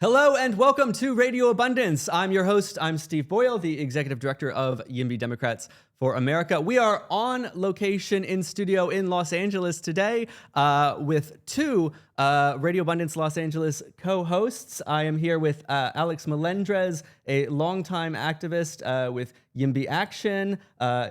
Hello and welcome to Radio Abundance. I'm your host. I'm Steve Boyle, the Executive Director of YIMBY Democrats for America. We are on location in studio in Los Angeles today with two Radio Abundance Los Angeles co-hosts. I am here with Alex Melendrez, a longtime activist with YIMBY Action.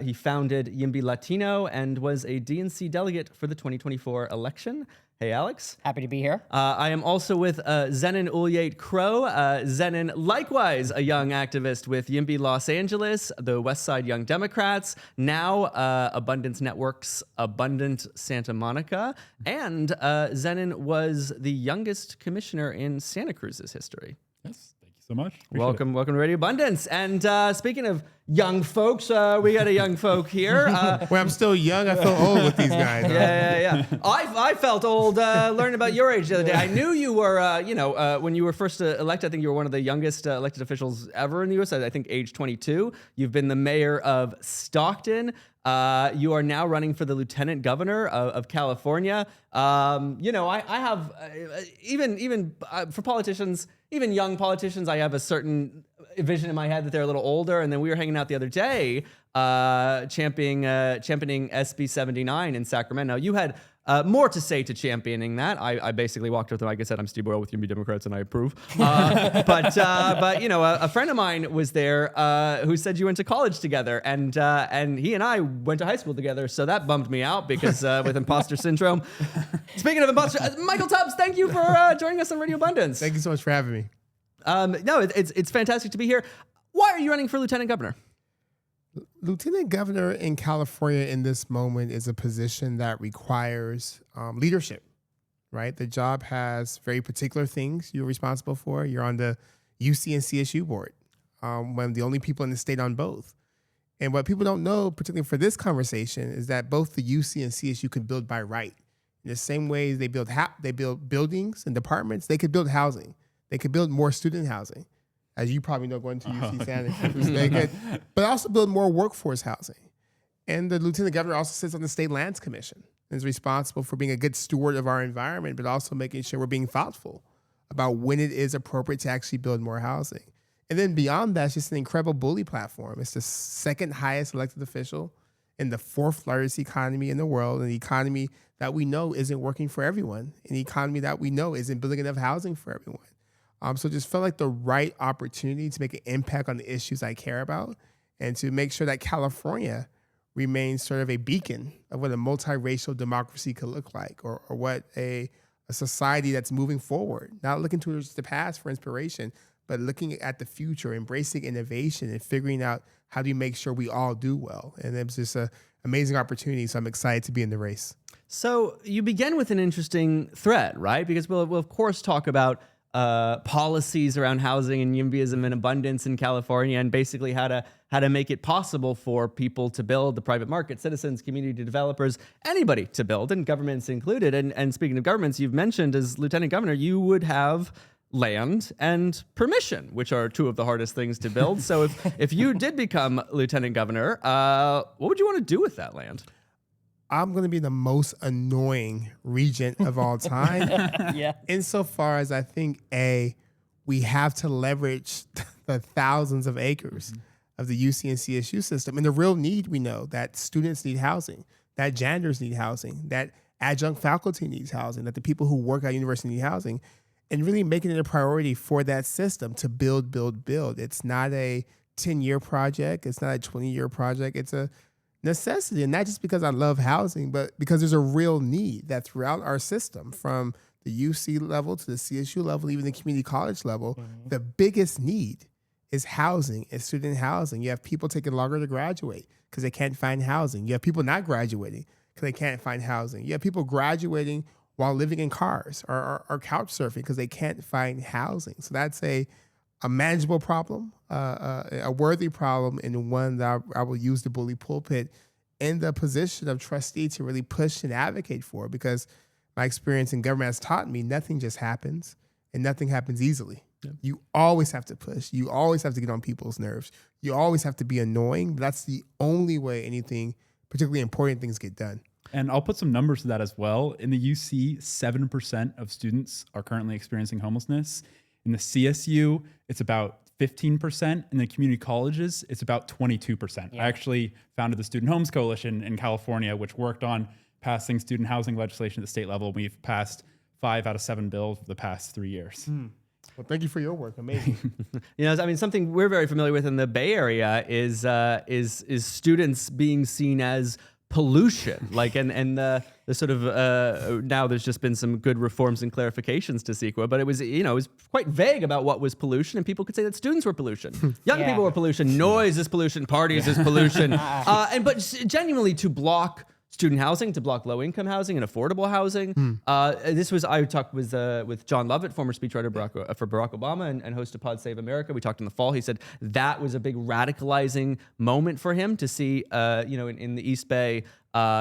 He founded YIMBY Latino and was a DNC delegate for the 2024 election. Hey, Alex. Happy to be here. I am also with Zenon Ulyate Crow. Zenon, likewise a young activist with YIMBY Los Angeles, the West Side Young Democrats, now Abundance Network's Abundant Santa Monica. And Zenon was the youngest commissioner in Santa Cruz's history. Yes, thank you so much. Welcome to Radio Abundance. And speaking of young folks, we got a young folk here. Well, I'm still young. I feel old with these guys. Yeah. I felt old learning about your age the other day. I knew you were, when you were first elected, I think you were one of the youngest elected officials ever in the U.S. I think age 22. You've been the mayor of Stockton. You are now running for the lieutenant governor of California. I have even for politicians, even young politicians, I have a certain vision in my head that they're a little older. And then we were hanging out the other day, championing SB 79 in Sacramento. You had more to say to championing that. I basically walked up to them. Like I said, I'm Steve Boyle with YIMBY Democrats, and I approve. But a friend of mine was there who said you went to college together, and he and I went to high school together. So that bummed me out because with imposter syndrome. Speaking of imposter, Michael Tubbs, thank you for joining us on Radio Abundance. Thank you so much for having me. No, it's fantastic to be here. Why are you running for lieutenant governor? Lieutenant governor in California in this moment is a position that requires leadership, right? The job has very particular things you're responsible for. You're on the UC and CSU board, one of the only people in the state on both. And what people don't know, particularly for this conversation, is that both the UC and CSU can build by right. In the same way they build buildings and departments, they could build housing. They could build more student housing. As you probably know, going to UC Santa Cruz, they could, but also build more workforce housing. And the lieutenant governor also sits on the state lands commission and is responsible for being a good steward of our environment, but also making sure we're being thoughtful about when it is appropriate to actually build more housing. And then beyond that, it's just an incredible bully platform. It's the second highest elected official in the fourth largest economy in the world, an economy that we know isn't working for everyone, an economy that we know isn't building enough housing for everyone. So just felt like the right opportunity to make an impact on the issues I care about and to make sure that California remains sort of a beacon of what a multiracial democracy could look like or what a society that's moving forward, not looking towards the past for inspiration, but looking at the future, embracing innovation and figuring out how do you make sure we all do well. And it was just an amazing opportunity, so I'm excited to be in the race. So you begin with an interesting thread, right? Because we'll of course talk about policies around housing and YIMBYism and abundance in California, and basically how to make it possible for people to build, the private market, citizens, community developers, anybody to build, and governments included. And speaking of governments, you've mentioned as lieutenant governor, you would have land and permission, which are two of the hardest things to build. So if you did become lieutenant governor, what would you want to do with that land? I'm going to be the most annoying regent of all time. Yeah. Insofar as I think, we have to leverage the thousands of acres of the UC and CSU system. And the real need, we know that students need housing, that janitors need housing, that adjunct faculty needs housing, that the people who work at university need housing, and really making it a priority for that system to build. It's not a 10-year project. It's not a 20-year project. It's a necessity, and not just because I love housing, but because there's a real need that throughout our system, from the UC level to the CSU level, even the community college level, the biggest need is housing and student housing. You have people taking longer to graduate because they can't find housing. You have people not graduating because they can't find housing. You have people graduating while living in cars or couch surfing because they can't find housing. So that's a manageable problem, a worthy problem, and one that I will use the bully pulpit in the position of trustee to really push and advocate for, because my experience in government has taught me nothing just happens and nothing happens easily. Yeah. You always have to push. You always have to get on people's nerves. You always have to be annoying. But that's the only way anything, particularly important things, get done. And I'll put some numbers to that as well. In the UC, 7% of students are currently experiencing homelessness. In the CSU, it's about 15%. In the community colleges, it's about 22%. I actually founded the Student Homes Coalition in California, which worked on passing student housing legislation at the state level. We've passed 5 out of 7 bills for the past 3 years. Well, thank you for your work. Amazing. I mean, something we're very familiar with in the Bay Area is students being seen as pollution, like, and the sort of now there's just been some good reforms and clarifications to CEQA, but it was quite vague about what was pollution, and people could say that students were pollution, young people were pollution, noise is pollution, parties is pollution, but genuinely to block student housing, to block low-income housing and affordable housing. I talked with John Lovett, former speechwriter for Barack Obama and host of Pod Save America. We talked in the fall. He said that was a big radicalizing moment for him to see, in the East Bay,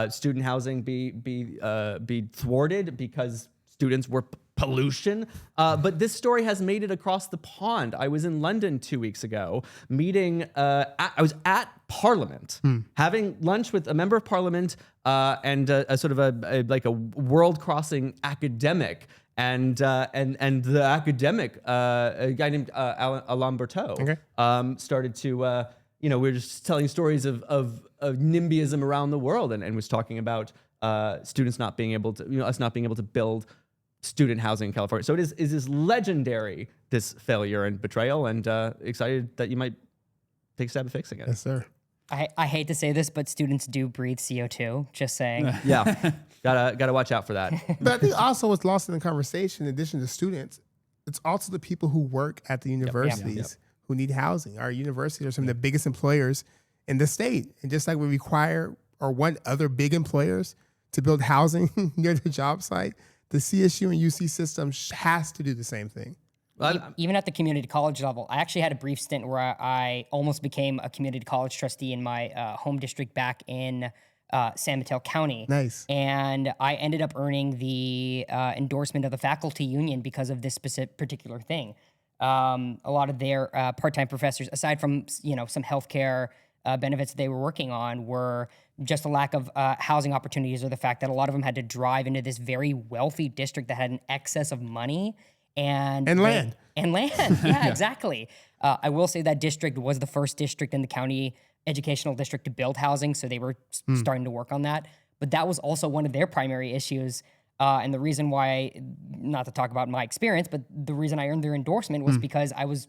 student housing be thwarted because students were pollution. But this story has made it across the pond. I was in London 2 weeks ago, meeting. I was at Parliament, having lunch with a member of Parliament and a sort of a world-crossing academic. And the academic, a guy named Alain Berthaud, started to, we were just telling stories of NIMBYism around the world, and was talking about students not being able to, us not being able to build student housing in California. So it is legendary, this failure and betrayal, and excited that you might take a stab at fixing it. Yes, sir. I hate to say this, but students do breathe CO2. Just saying. Yeah, gotta watch out for that. But I think also what's lost in the conversation, in addition to students, it's also the people who work at the universities who need housing. Our universities are some of the biggest employers in the state. And just like we require or want other big employers to build housing near the job site, the CSU and UC system has to do the same thing. Even at the community college level, I actually had a brief stint where I almost became a community college trustee in my home district back in San Mateo County. Nice. And I ended up earning the endorsement of the faculty union because of this particular thing. A lot of their part-time professors, aside from some healthcare benefits they were working on, were just a lack of housing opportunities, or the fact that a lot of them had to drive into this very wealthy district that had an excess of money and land. Yeah, exactly. I will say that district was the first district in the county educational district to build housing, so they were starting to work on that. But that was also one of their primary issues. And the reason why, not to talk about my experience, but the reason I earned their endorsement was because I was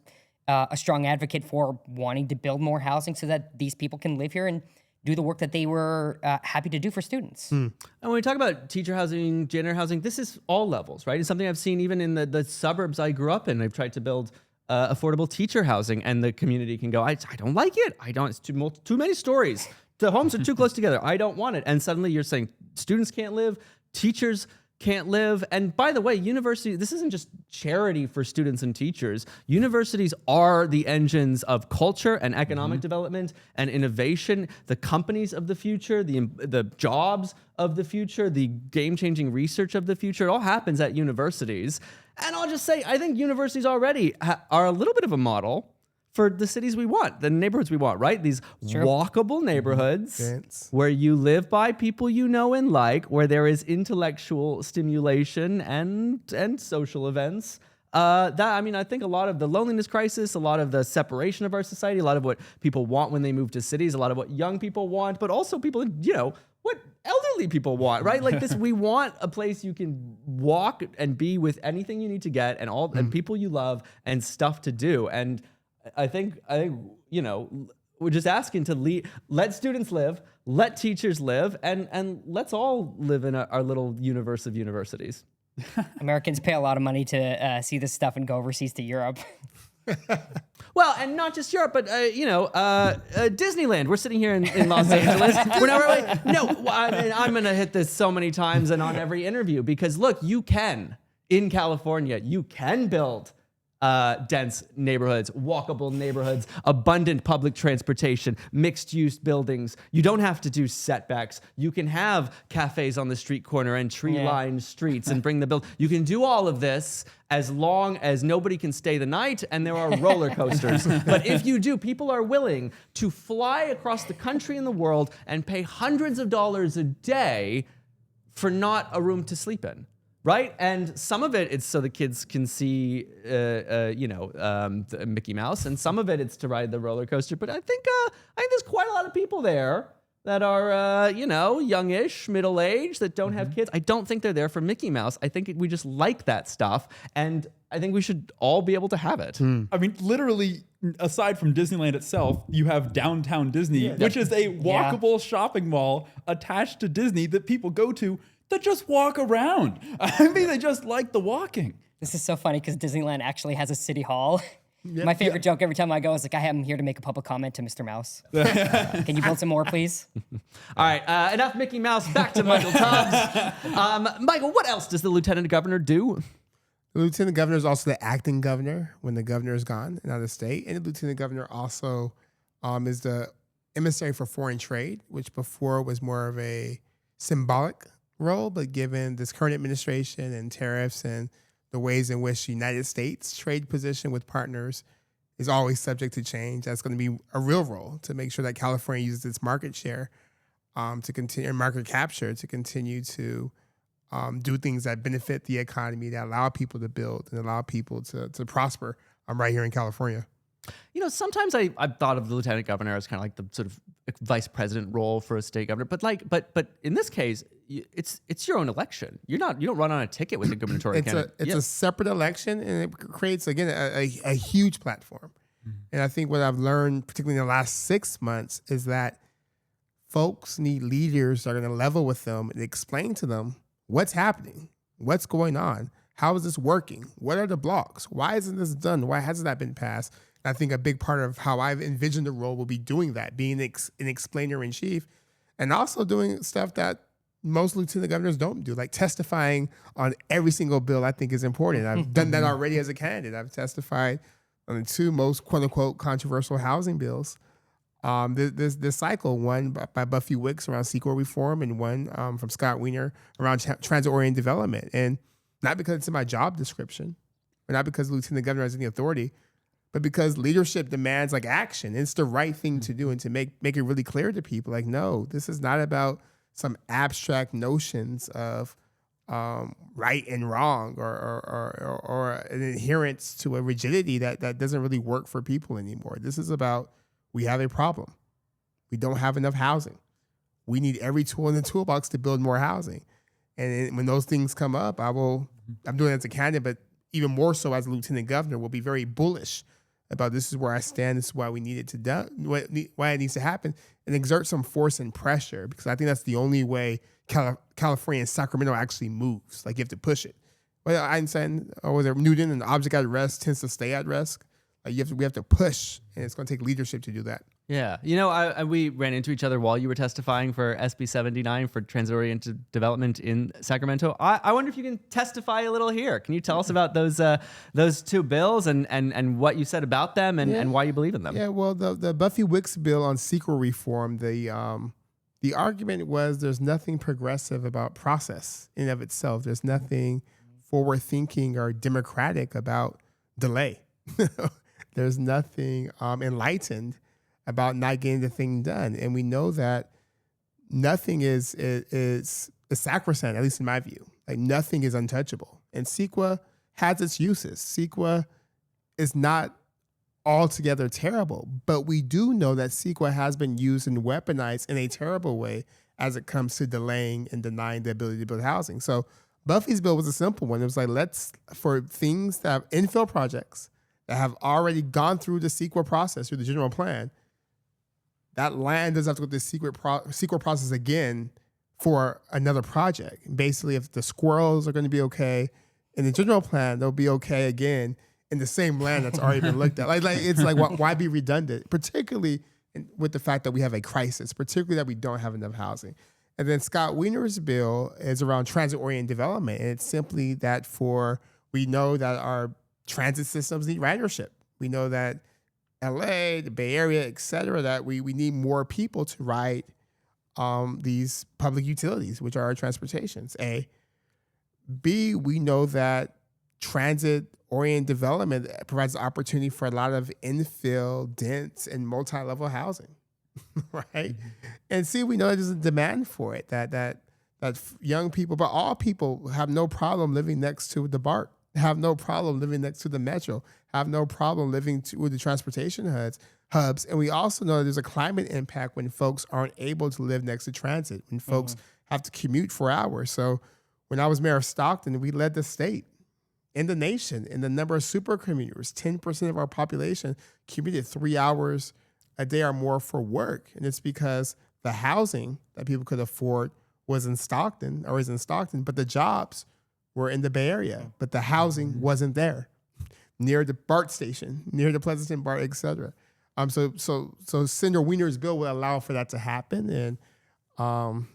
a strong advocate for wanting to build more housing so that these people can live here and do the work that they were happy to do for students. And when we talk about teacher housing, janitor housing, this is all levels, right? It's something I've seen even in the suburbs I grew up in. I've tried to build affordable teacher housing, and the community can go, I don't like it. It's too many stories. The homes are too close together. I don't want it. And suddenly you're saying students can't live, teachers can't live. And by the way, university, this isn't just charity for students and teachers. Universities are the engines of culture and economic development and innovation, the companies of the future, the jobs of the future, the game-changing research of the future. It all happens at universities. And I'll just say, I think universities already are a little bit of a model for the cities we want, the neighborhoods we want, right? These walkable neighborhoods where you live by people you know and like, where there is intellectual stimulation and social events. I think a lot of the loneliness crisis, a lot of the separation of our society, a lot of what people want when they move to cities, a lot of what young people want, but also people, what elderly people want, right? Like this, we want a place you can walk and be with anything you need to get, and people you love and stuff to do. And I think we're just asking to let students live, let teachers live, and let's all live in our little universe of universities. Americans pay a lot of money to see this stuff and go overseas to Europe. Well, and not just Europe, but Disneyland. We're sitting here in Los Angeles. We're not no. I'm going to hit this so many times and on every interview, because look, you can in California, you can build dense neighborhoods, walkable neighborhoods, abundant public transportation, mixed-use buildings. You don't have to do setbacks. You can have cafes on the street corner and tree-lined streets and bring the build. You can do all of this as long as nobody can stay the night and there are roller coasters. But if you do, people are willing to fly across the country and the world and pay hundreds of dollars a day for not a room to sleep in. Right, and some of it it's so the kids can see, the Mickey Mouse, and some of it it's to ride the roller coaster. But I think there's quite a lot of people there that are, youngish, middle age, that don't have kids. I don't think they're there for Mickey Mouse. I think we just like that stuff, and I think we should all be able to have it. I mean, literally, aside from Disneyland itself, you have downtown Disney, which is a walkable shopping mall attached to Disney that people go to that just walk around. I mean, they just like the walking. This is so funny because Disneyland actually has a city hall. My favorite joke every time I go is like, I am here to make a public comment to Mr. Mouse. Can you build some more, please? All right, enough Mickey Mouse. Back to Michael Tubbs. Michael, what else does the lieutenant governor do? The lieutenant governor is also the acting governor when the governor is gone and out of the state. And the lieutenant governor also is the emissary for foreign trade, which before was more of a symbolic role, but given this current administration and tariffs and the ways in which the United States trade position with partners is always subject to change, that's going to be a real role to make sure that California uses its market share to continue, market capture, to continue to do things that benefit the economy, that allow people to build and allow people to prosper right here in California. Sometimes I've thought of the lieutenant governor as kind of like the sort of vice president role for a state governor, but in this case, it's your own election. You don't run on a ticket with the gubernatorial candidate. It's a separate election, and it creates again a huge platform. And I think what I've learned, particularly in the last 6 months, is that folks need leaders that are going to level with them and explain to them what's happening, what's going on, how is this working, what are the blocks, why isn't this done, why hasn't that been passed. I think a big part of how I've envisioned the role will be doing that, being an explainer in chief, and also doing stuff that most lieutenant governors don't do, like testifying on every single bill I think is important. I've done that already as a candidate. I've testified on the two most quote unquote controversial housing bills this cycle, one by Buffy Wicks around CEQA reform and one from Scott Wiener around transit-oriented development. And not because it's in my job description, or not because the lieutenant governor has any authority, but because leadership demands like action. It's the right thing to do, and to make it really clear to people, like, no, this is not about some abstract notions of right and wrong or an adherence to a rigidity that doesn't really work for people anymore. This is about, we have a problem. We don't have enough housing. We need every tool in the toolbox to build more housing. And when those things come up, I'm doing it as a candidate, but even more so as a lieutenant governor, will be very bullish about this is where I stand, this is why we need it to do, why it needs to happen, and exert some force and pressure, because I think that's the only way California and Sacramento actually moves. Like, you have to push it. Well, Einstein, or was it Newton, an object at rest tends to stay at rest. We have to push, and it's going to take leadership to do that. Yeah. We ran into each other while you were testifying for SB 79 for transit-oriented development in Sacramento. I wonder if you can testify a little here. Can you tell us about those two bills and what you said about them and why you believe in them? Yeah, well, the Buffy Wicks bill on CEQA reform, the argument was there's nothing progressive about process in and of itself. There's nothing forward-thinking or democratic about delay. There's nothing enlightened about not getting the thing done. And we know that nothing is sacrosanct, at least in my view. Like, nothing is untouchable. And CEQA has its uses. CEQA is not altogether terrible, but we do know that CEQA has been used and weaponized in a terrible way as it comes to delaying and denying the ability to build housing. So Buffy's bill was a simple one. It was like, for things that have infill projects that have already gone through the CEQA process, through the general plan, that land doesn't have to go through the CEQA process again for another project. Basically, if the squirrels are going to be okay in the general plan, they'll be okay again in the same land that's already been looked at. It's like, why be redundant? Particularly with the fact that we have a crisis, particularly that we don't have enough housing. And then Scott Wiener's bill is around transit-oriented development. And it's simply that we know that our transit systems need ridership. We know that LA, the Bay Area, et cetera, that we need more people to ride these public utilities, which are our transportations, A. B, we know that transit-oriented development provides opportunity for a lot of infill, dense, and multi-level housing, right? Mm-hmm. And C, we know that there's a demand for it, that that young people, but all people, have no problem living next to the BART, have no problem living next to the metro, have no problem living with the transportation hubs. And we also know there's a climate impact when folks aren't able to live next to transit, when folks have to commute for hours. So when I was mayor of Stockton, we led the state in the nation in the number of super commuters. 10% of our population commuted 3 hours a day or more for work. And it's because the housing that people could afford was in Stockton, but the jobs were in the Bay Area, but the housing wasn't there, near the BART station, near the Pleasanton BART, et cetera. So Senator Wiener's bill will allow for that to happen, and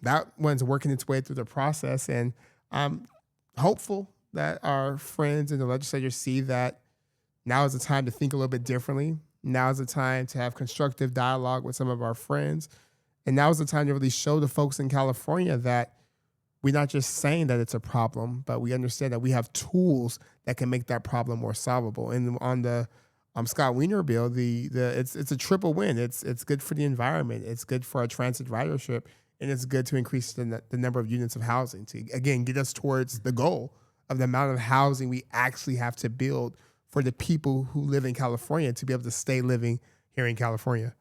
that one's working its way through the process. And I'm hopeful that our friends in the legislature see that now is the time to think a little bit differently. Now is the time to have constructive dialogue with some of our friends. And now is the time to really show the folks in California that we're not just saying that it's a problem, but we understand that we have tools that can make that problem more solvable. And on the Scott Wiener bill, it's a triple win. It's good for the environment, it's good for our transit ridership, and it's good to increase the number of units of housing to, again, get us towards the goal of the amount of housing we actually have to build for the people who live in California to be able to stay living here in California.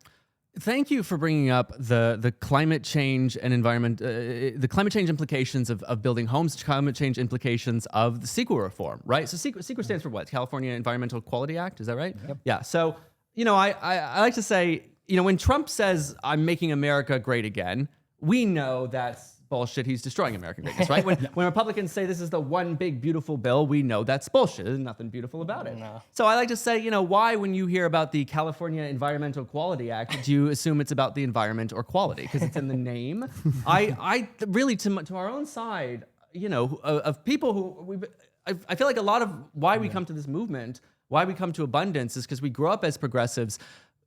Thank you for bringing up the climate change and environment, the climate change implications of building homes, climate change implications of the CEQA reform, right? So CEQA stands for what? California Environmental Quality Act, is that right? Yep. Yeah. So, I like to say, when Trump says, I'm making America great again, we know that's bullshit. He's destroying American greatness, right? When Republicans say this is the one big beautiful bill, we know that's bullshit. There's nothing beautiful about it. No. So I like to say, why when you hear about the California Environmental Quality Act, do you assume it's about the environment or quality? Because it's in the name. I really, to our own side, of people who I feel like a lot of why we come to this movement, why we come to abundance, is because we grow up as progressives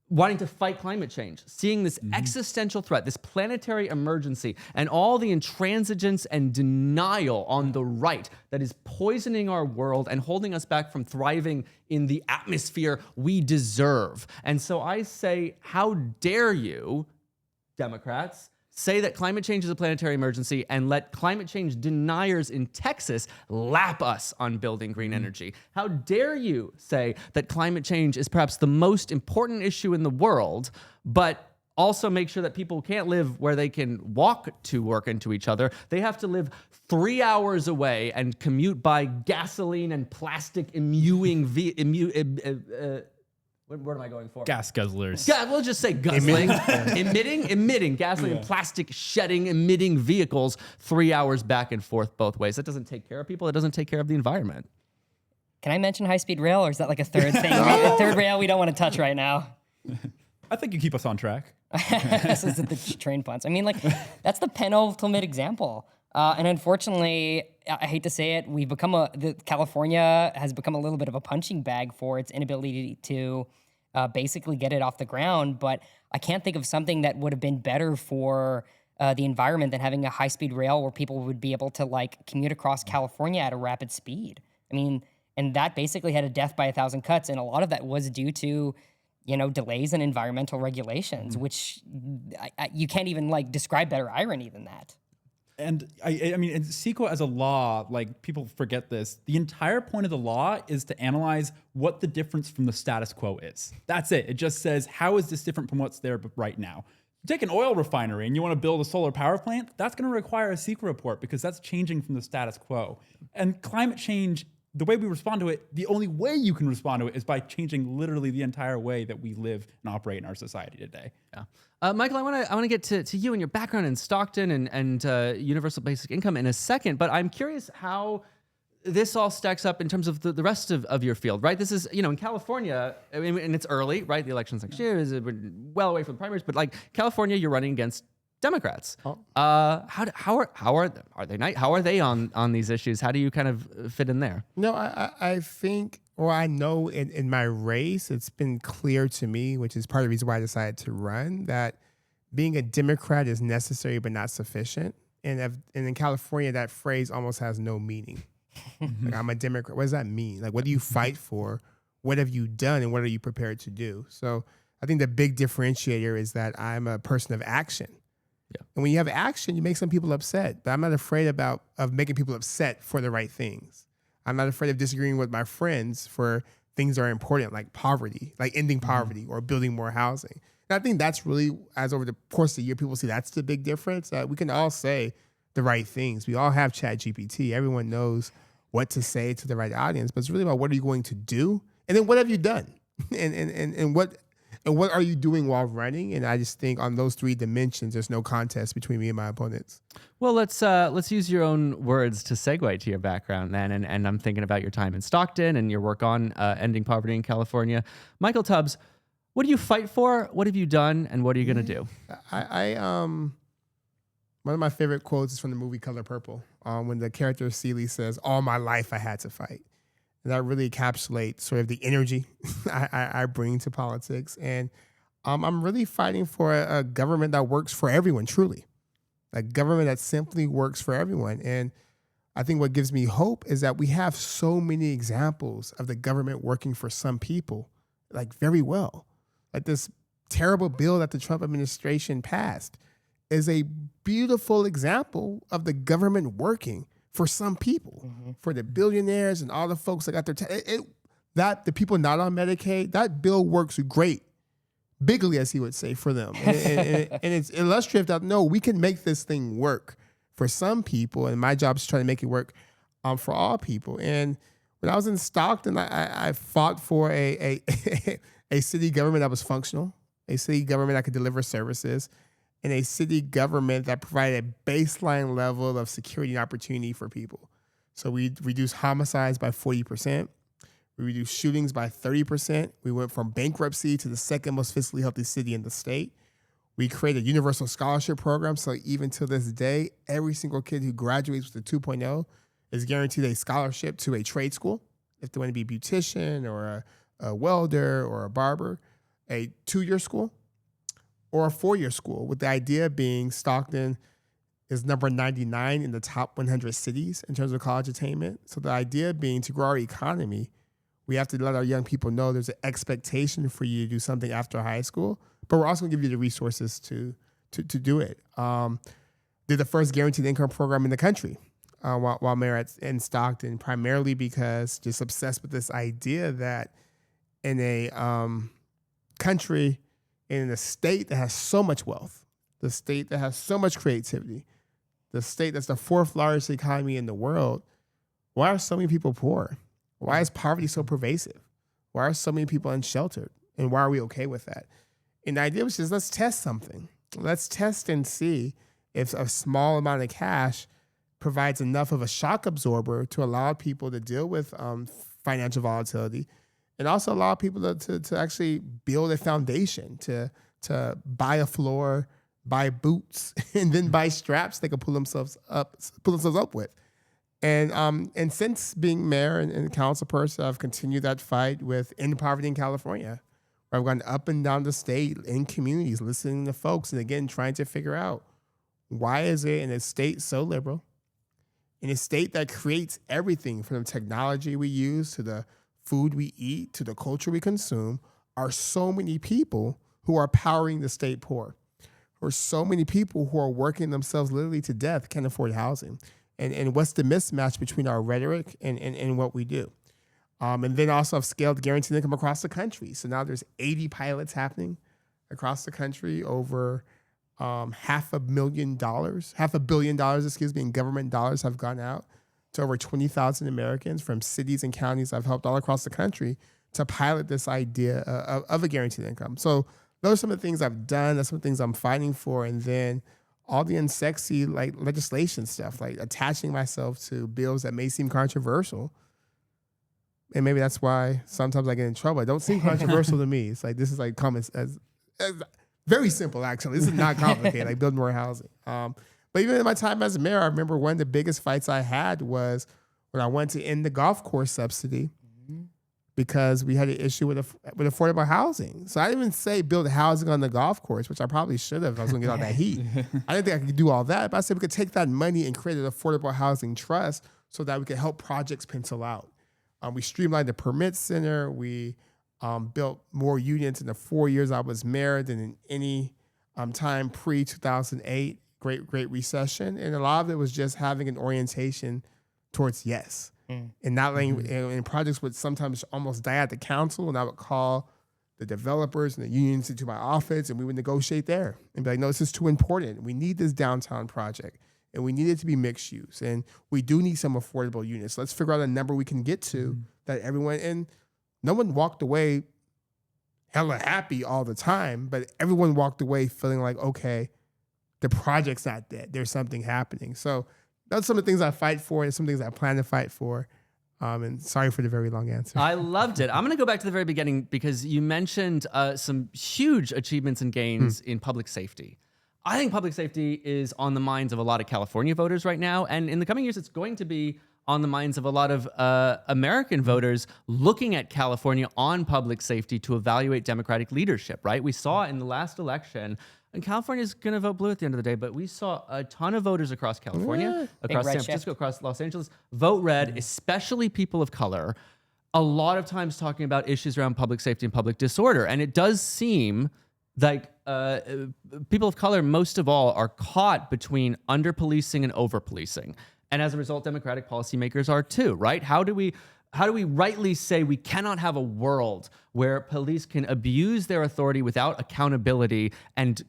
wanting to fight climate change, seeing this existential threat, this planetary emergency, and all the intransigence and denial on the right that is poisoning our world and holding us back from thriving in the atmosphere we deserve. And so I say, how dare you, Democrats, say that climate change is a planetary emergency and let climate change deniers in Texas lap us on building green energy? How dare you say that climate change is perhaps the most important issue in the world, but also make sure that people can't live where they can walk to work and to each other. They have to live 3 hours away and commute by gasoline and plastic what word am I going for? Gas guzzlers. Yeah, we'll just say guzzling. emitting gasoline, plastic shedding, emitting vehicles 3 hours back and forth both ways. That doesn't take care of people. It doesn't take care of the environment. Can I mention high-speed rail, or is that like a third thing? A third rail we don't want to touch right now. I think you keep us on track. This is the train punts. I mean, that's the penultimate example. And unfortunately, I hate to say it, California has become a little bit of a punching bag for its inability to basically get it off the ground. But I can't think of something that would have been better for the environment than having a high-speed rail where people would be able to commute across California at a rapid speed. I mean, and that basically had a death by 1,000 cuts, and a lot of that was due to delays in environmental regulations, which you can't even describe better irony than that. And I mean, CEQA as a law, people forget this. The entire point of the law is to analyze what the difference from the status quo is. That's it. It just says, how is this different from what's there right now? You take an oil refinery and you want to build a solar power plant, that's going to require a CEQA report because that's changing from the status quo. And climate change, the way we respond to it, the only way you can respond to it is by changing literally the entire way that we live and operate in our society today. Yeah. Michael, I want to get to you and your background in Stockton and universal basic income in a second, but I'm curious how this all stacks up in terms of the rest of your field, right? This is, in California, and it's early, right? The election's next year, we're well away from the primaries, but California, you're running against Democrats. Oh. How are they on these issues? How do you kind of fit in there? No, I think, or I know in my race, it's been clear to me, which is part of the reason why I decided to run, that being a Democrat is necessary but not sufficient. And in California, that phrase almost has no meaning. I'm a Democrat. What does that mean? What do you fight for? What have you done? And what are you prepared to do? So I think the big differentiator is that I'm a person of action. Yeah. And when you have action, you make some people upset. But I'm not afraid of making people upset for the right things. I'm not afraid of disagreeing with my friends for things that are important, like poverty, like ending poverty or building more housing. And I think that's really, as over the course of the year, people see that's the big difference. We can all say the right things. We all have ChatGPT. Everyone knows what to say to the right audience, but it's really about what are you going to do? And then what have you done? and what are you doing while running? And I just think on those three dimensions, there's no contest between me and my opponents. Well, let's use your own words to segue to your background then, and I'm thinking about your time in Stockton and your work on ending poverty in California. Michael Tubbs, what do you fight for? What have you done, and what are you going to do? One of my favorite quotes is from the movie Color Purple, when the character Celie says, "All my life I had to fight." And that really encapsulates sort of the energy I bring to politics. And I'm really fighting for a government that works for everyone, truly. A government that simply works for everyone. And I think what gives me hope is that we have so many examples of the government working for some people, like very well. Like this terrible bill that the Trump administration passed is a beautiful example of the government working for some people, for the billionaires and all the folks that got their the people not on Medicaid. That bill works great, bigly as he would say, for them, and it's illustrative that no, we can make this thing work for some people, and my job is to try to make it work for all people. And when I was in Stockton, I fought for a city government that was functional, a city government that could deliver services, and a city government that provided a baseline level of security and opportunity for people. So we reduced homicides by 40%. We reduced shootings by 30%. We went from bankruptcy to the second most fiscally healthy city in the state. We created a universal scholarship program. So even to this day, every single kid who graduates with a 2.0 is guaranteed a scholarship to a trade school. If they want to be a beautician or a welder or a barber, a 2-year school, or a 4-year school, with the idea being Stockton is number 99 in the top 100 cities in terms of college attainment. So the idea being to grow our economy, we have to let our young people know there's an expectation for you to do something after high school, but we're also gonna give you the resources to do it. Did the first guaranteed income program in the country while mayor in Stockton, primarily because just obsessed with this idea that in a country, in a state that has so much wealth, the state that has so much creativity, the state that's the 4th largest economy in the world, why are so many people poor? Why is poverty so pervasive? Why are so many people unsheltered? And why are we okay with that? And the idea was just, let's test something. Let's test and see if a small amount of cash provides enough of a shock absorber to allow people to deal with financial volatility, and also allow people to actually build a foundation, to buy a floor, buy boots, and then buy straps they can pull themselves up with. And since being mayor and council person, I've continued that fight with End Poverty in California, where I've gone up and down the state in communities, listening to folks, and again, trying to figure out why is it in a state so liberal, in a state that creates everything from the technology we use to the food we eat to the culture we consume, are so many people who are powering the state poor, or so many people who are working themselves literally to death, can't afford housing. And what's the mismatch between our rhetoric and what we do? And then also I've scaled guaranteed income across the country. So now there's 80 pilots happening across the country, over $500 million, $500 million, in government dollars have gone out to over 20,000 Americans from cities and counties I've helped all across the country to pilot this idea of a guaranteed income. So those are some of the things I've done. That's some of the things I'm fighting for. And then all the unsexy like legislation stuff, like attaching myself to bills that may seem controversial. And maybe that's why sometimes I get in trouble. It don't seem controversial to me. It's like, this is like common as very simple, actually. This is not complicated, like build more housing. But even in my time as a mayor, I remember one of the biggest fights I had was when I went to end the golf course subsidy because we had an issue with affordable housing. So I didn't even say build housing on the golf course, which I probably should have if I was gonna get all that heat. I didn't think I could do all that, but I said we could take that money and create an affordable housing trust so that we could help projects pencil out. We streamlined the permit center. We built more units in the 4 years I was mayor than in any time pre-2008, Great Recession. And a lot of it was just having an orientation towards yes. And not letting, and projects would sometimes almost die at the council, and I would call the developers and the unions into my office, and we would negotiate there and be like, no, this is too important. We need this downtown project, and we need it to be mixed use, and we do need some affordable units. Let's figure out a number we can get to that everyone, and no one walked away hella happy all the time, but everyone walked away feeling like, okay, the project's not dead. There's something happening. So that's some of the things I fight for. There's some things I plan to fight for. And sorry for the very long answer. I loved it. I'm going to go back to the very beginning because you mentioned some huge achievements and gains in public safety. I think public safety is on the minds of a lot of California voters right now. And in the coming years, it's going to be on the minds of a lot of American voters looking at California on public safety to evaluate Democratic leadership, right? We saw in the last election, and California is going to vote blue at the end of the day, but we saw a ton of voters across California, across San Francisco, across Los Angeles, vote red, especially people of color, a lot of times talking about issues around public safety and public disorder. And it does seem like people of color, most of all, are caught between under-policing and over-policing. And as a result, Democratic policymakers are too, right? How do we rightly say we cannot have a world where police can abuse their authority without accountability and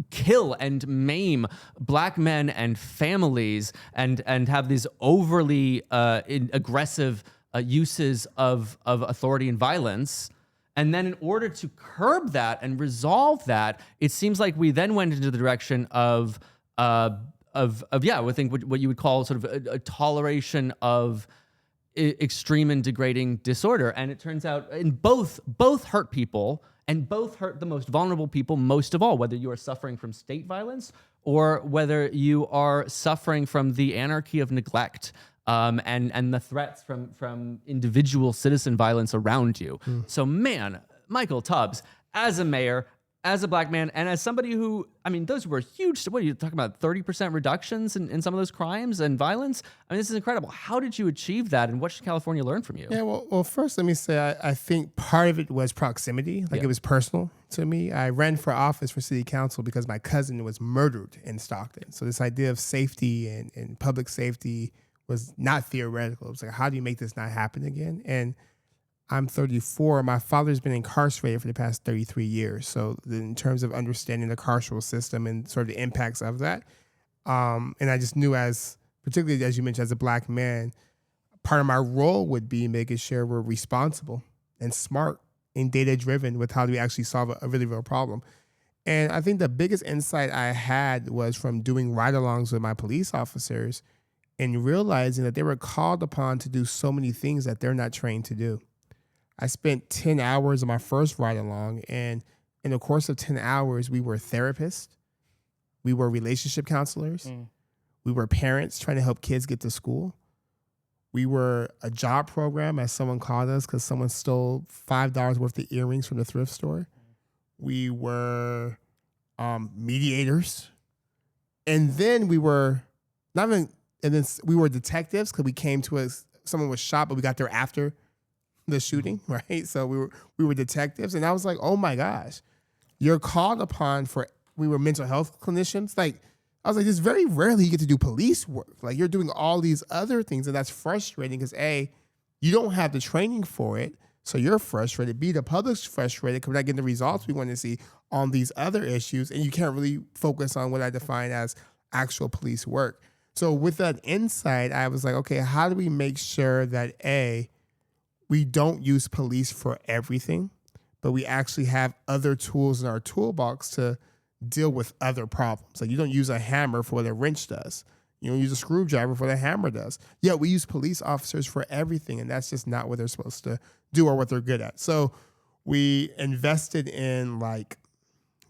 kill and maim Black men and families and have these overly aggressive uses of authority and violence? And then in order to curb that and resolve that, it seems like we then went into the direction of I think what you would call sort of a toleration of extreme and degrading disorder. And it turns out in both hurt people and both hurt the most vulnerable people most of all, whether you are suffering from state violence or whether you are suffering from the anarchy of neglect and the threats from individual citizen violence around you. So man, Michael Tubbs, as a mayor, as a Black man, and as somebody who, I mean, those were huge. What are you talking about? 30% reductions in some of those crimes and violence? I mean, this is incredible. How did you achieve that, and what should California learn from you? Yeah, well, first let me say I think part of it was proximity. Like it was personal to me. I ran for office for city council because my cousin was murdered in Stockton. So this idea of safety and public safety was not theoretical. It was like, how do you make this not happen again? And I'm 34. My father's been incarcerated for the past 33 years. So in terms of understanding the carceral system and sort of the impacts of that, and I just knew particularly as you mentioned, as a Black man, part of my role would be making sure we're responsible and smart and data-driven with how do we actually solve a really real problem. And I think the biggest insight I had was from doing ride-alongs with my police officers and realizing that they were called upon to do so many things that they're not trained to do. I spent 10 hours on my first ride-along, and in the course of 10 hours, we were therapists, we were relationship counselors, we were parents trying to help kids get to school, we were a job program, as someone called us because someone stole $5 worth of earrings from the thrift store. We were mediators, and then we were we were detectives because we came to someone was shot, but we got there after the shooting, right? So we were detectives, and I was like, oh my gosh, you're called upon we were mental health clinicians. Like, I was like, this very rarely you get to do police work. Like, you're doing all these other things, and that's frustrating because A, you don't have the training for it, so you're frustrated. B, the public's frustrated because we're not getting the results we want to see on these other issues, and you can't really focus on what I define as actual police work. So with that insight, I was like, okay, how do we make sure that A, we don't use police for everything, but we actually have other tools in our toolbox to deal with other problems. Like, you don't use a hammer for what a wrench does. You don't use a screwdriver for what a hammer does. Yeah, we use police officers for everything, and that's just not what they're supposed to do or what they're good at. So we invested in,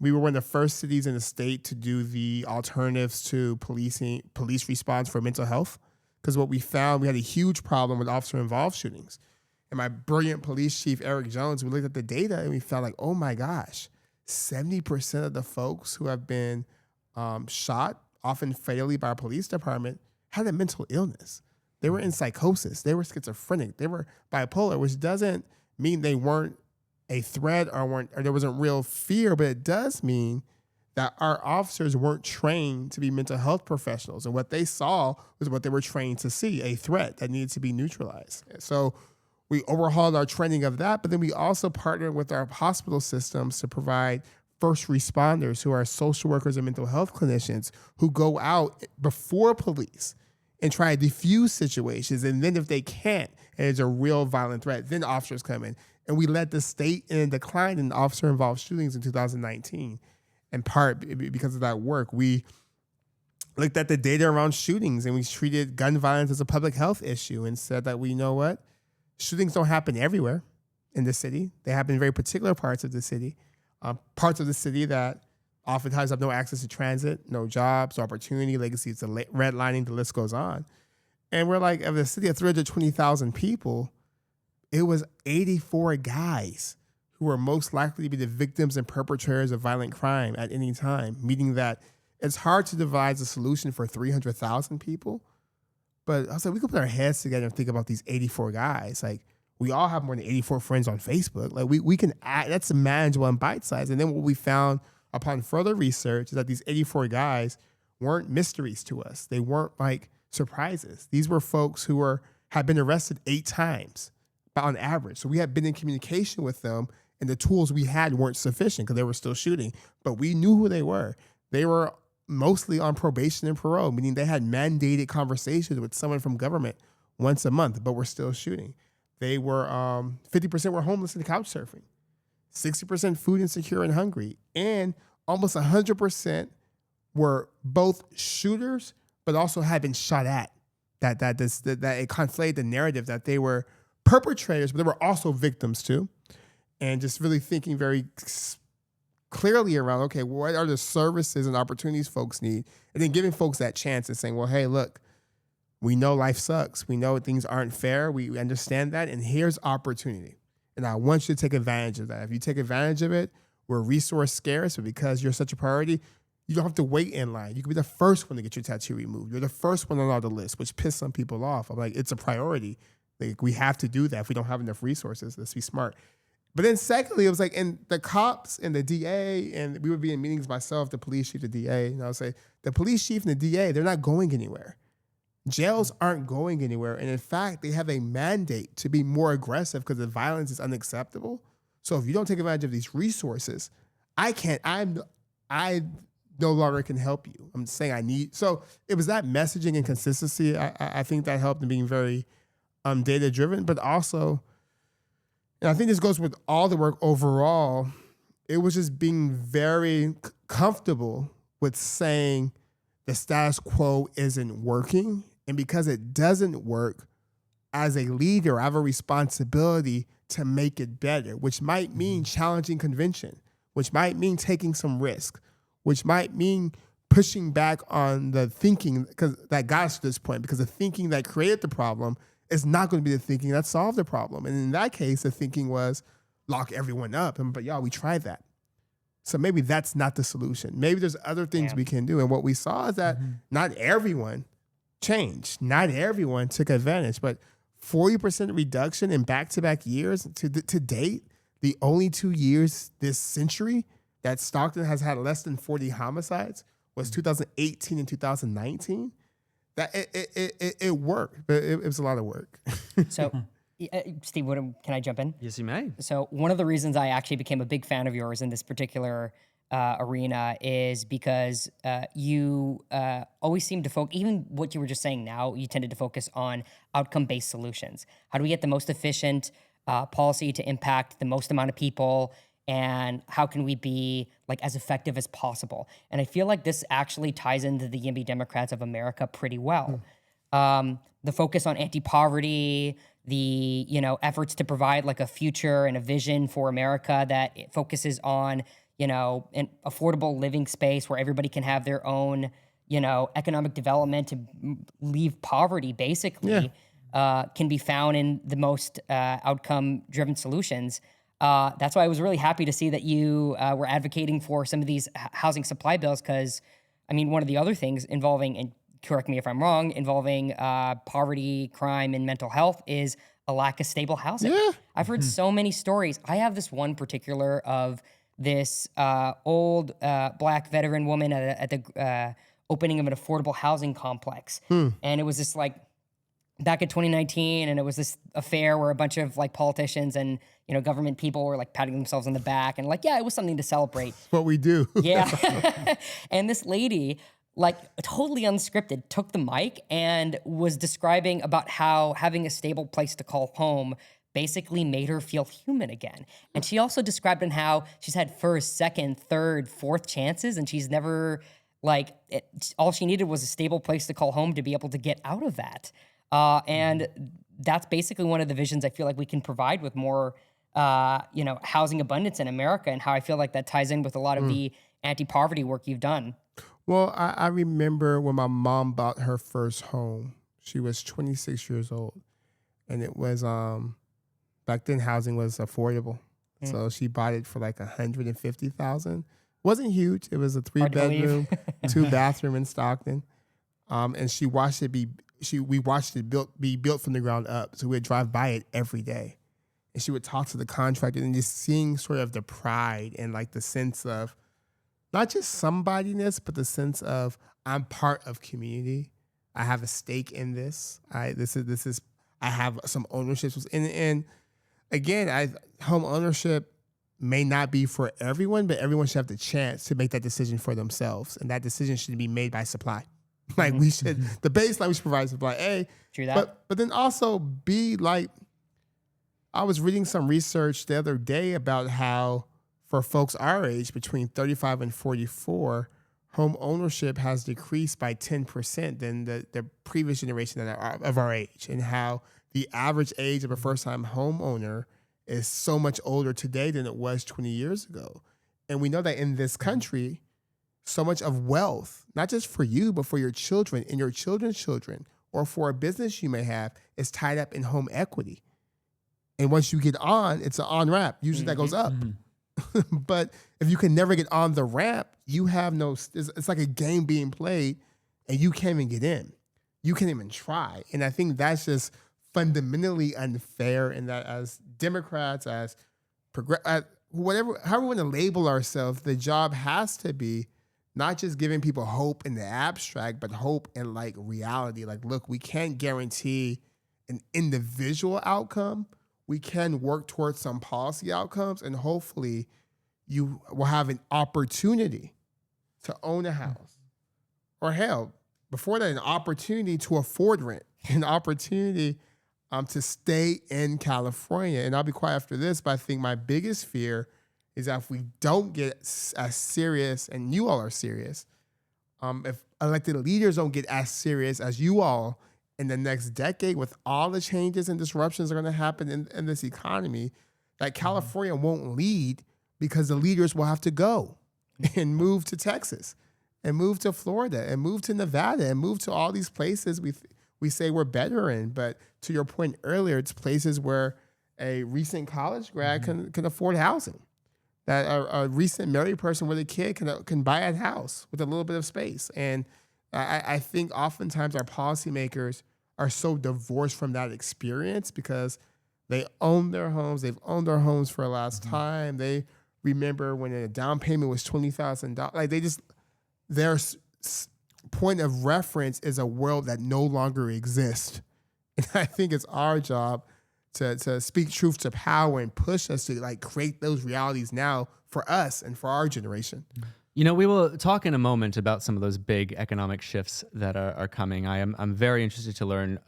we were one of the first cities in the state to do the alternatives to police response for mental health. Because what we found, we had a huge problem with officer-involved shootings. And my brilliant police chief, Eric Jones, we looked at the data and we felt like, oh my gosh, 70% of the folks who have been shot, often fatally by our police department, had a mental illness. They were in psychosis. They were schizophrenic. They were bipolar, which doesn't mean they weren't a threat or there wasn't real fear, but it does mean that our officers weren't trained to be mental health professionals. And what they saw was what they were trained to see, a threat that needed to be neutralized. So we overhauled our training of that, but then we also partnered with our hospital systems to provide first responders who are social workers and mental health clinicians who go out before police and try to defuse situations. And then if they can't, and there's a real violent threat, then officers come in. And we led the state in a decline in officer-involved shootings in 2019. In part because of that work, we looked at the data around shootings and we treated gun violence as a public health issue and said that we know what? Shootings don't happen everywhere in the city. They happen in very particular parts of the city that oftentimes have no access to transit, no jobs, opportunity, legacies, the redlining, the list goes on. And we're like, of the city of 320,000 people, it was 84 guys who were most likely to be the victims and perpetrators of violent crime at any time, meaning that it's hard to devise a solution for 300,000 people. But I was like, we could put our heads together and think about these 84 guys. Like, we all have more than 84 friends on Facebook. Like, we can act, that's manageable and bite size. And then what we found upon further research is that these 84 guys weren't mysteries to us. They weren't like surprises. These were folks who had been arrested 8 times on average. So we had been in communication with them, and the tools we had weren't sufficient because they were still shooting. But we knew who they were. They were mostly on probation and parole, meaning they had mandated conversations with someone from government once a month, but were still shooting. They were 50% were homeless and couch surfing, 60% food insecure and hungry, and almost 100% were both shooters, but also had been shot at. That it conflated the narrative that they were perpetrators, but they were also victims too, and just really thinking very clearly around, okay, what are the services and opportunities folks need, and then giving folks that chance and saying, well, hey, look, we know life sucks. We know things aren't fair. We understand that. And here's opportunity. And I want you to take advantage of that. If you take advantage of it, we're resource scarce, but because you're such a priority, you don't have to wait in line. You can be the first one to get your tattoo removed. You're the first one on the list, which pissed some people off. I'm like, it's a priority. Like, we have to do that. If we don't have enough resources, let's be smart. But then secondly, it was like, and the cops and the DA, and we would be in meetings myself, the police chief, the DA, and I would say, the police chief and the DA, they're not going anywhere. Jails aren't going anywhere. And in fact, they have a mandate to be more aggressive because the violence is unacceptable. So if you don't take advantage of these resources, I no longer can help you. I'm saying I need. So it was that messaging and consistency. I think that helped in being very data driven, but also, and I think this goes with all the work overall, it was just being very comfortable with saying the status quo isn't working. And because it doesn't work, as a leader, I have a responsibility to make it better, which might mean challenging convention, which might mean taking some risk, which might mean pushing back on the thinking because that got us to this point, because the thinking that created the problem is not going to be the thinking that solved the problem. And in that case, the thinking was lock everyone up. But y'all, we tried that. So maybe that's not the solution. Maybe there's other things we can do. And what we saw is that not everyone changed. Not everyone took advantage, but 40% reduction in back-to-back years to date, the only 2 years this century that Stockton has had less than 40 homicides was 2018 and 2019. That it worked, but it was a lot of work. So, Steve, can I jump in? Yes, you may. So one of the reasons I actually became a big fan of yours in this particular arena is because you always seem to focus, even what you were just saying now, you tended to focus on outcome-based solutions. How do we get the most efficient policy to impact the most amount of people, and how can we be like as effective as possible? And I feel like this actually ties into the YIMBY Democrats of America pretty well. The focus on anti-poverty, the efforts to provide like a future and a vision for America that it focuses on an affordable living space where everybody can have their own economic development to leave poverty basically can be found in the most outcome-driven solutions. That's why I was really happy to see that you were advocating for some of these housing supply bills, because, I mean, one of the other things involving, and correct me if I'm wrong, involving poverty, crime, and mental health is a lack of stable housing. Yeah. I've heard so many stories. I have this one particular of this old black veteran woman at the opening of an affordable housing complex. And it was this like back in 2019, and it was this affair where a bunch of like politicians and government people were like patting themselves on the back and like, yeah, it was something to celebrate. What we do. Yeah. And this lady, like totally unscripted, took the mic and was describing about how having a stable place to call home basically made her feel human again. And she also described on how she's had first, second, third, fourth chances, and she's never all she needed was a stable place to call home to be able to get out of that. And that's basically one of the visions I feel like we can provide with more, housing abundance in America, and how I feel like that ties in with a lot of the anti-poverty work you've done. Well, I remember when my mom bought her first home. She was 26 years old, and it was back then housing was affordable, so she bought it for like $150,000. Wasn't huge. It was a 3-bedroom, 2-bathroom in Stockton, and we watched it be built from the ground up. So we'd drive by it every day, and she would talk to the contractor and just seeing sort of the pride and like the sense of not just somebodyness, but the sense of I'm part of community. I have a stake in this. I have some ownership. And again, home ownership may not be for everyone, but everyone should have the chance to make that decision for themselves. And that decision should be made by supply. Like we should, the baseline we should provide supply A. True that. But then also B, like I was reading some research the other day about how for folks our age, between 35 and 44, home ownership has decreased by 10% than the previous generation of our age, and how the average age of a first-time homeowner is so much older today than it was 20 years ago. And we know that in this country, so much of wealth, not just for you, but for your children and your children's children, or for a business you may have, is tied up in home equity. And once you get on, it's an on-ramp. Usually that goes up. But if you can never get on the ramp, you have no, it's like a game being played and you can't even get in. You can't even try. And I think that's just fundamentally unfair, in that as Democrats, as whatever, however we want to label ourselves, the job has to be not just giving people hope in the abstract, but hope in like reality. Like, look, we can't guarantee an individual outcome. We can work towards some policy outcomes, and hopefully you will have an opportunity to own a house, or hell, before that, an opportunity to afford rent, an opportunity to stay in California. And I'll be quiet after this, but I think my biggest fear is that if we don't get as serious, and you all are serious, if elected leaders don't get as serious as you all in the next decade, with all the changes and disruptions that are going to happen in this economy, that California won't lead, because the leaders will have to go and move to Texas and move to Florida and move to Nevada and move to all these places we say we're better in. But to your point earlier, it's places where a recent college grad can afford housing, that a recent married person with a kid can buy a house with a little bit of space. And I think oftentimes our policymakers are so divorced from that experience because they own their homes. They've owned their homes for the last time. They remember when a down payment was $20,000. Like their point of reference is a world that no longer exists. And I think it's our job to speak truth to power and push us to like create those realities now for us and for our generation. You know, we will talk in a moment about some of those big economic shifts that are coming. I'm very interested to learn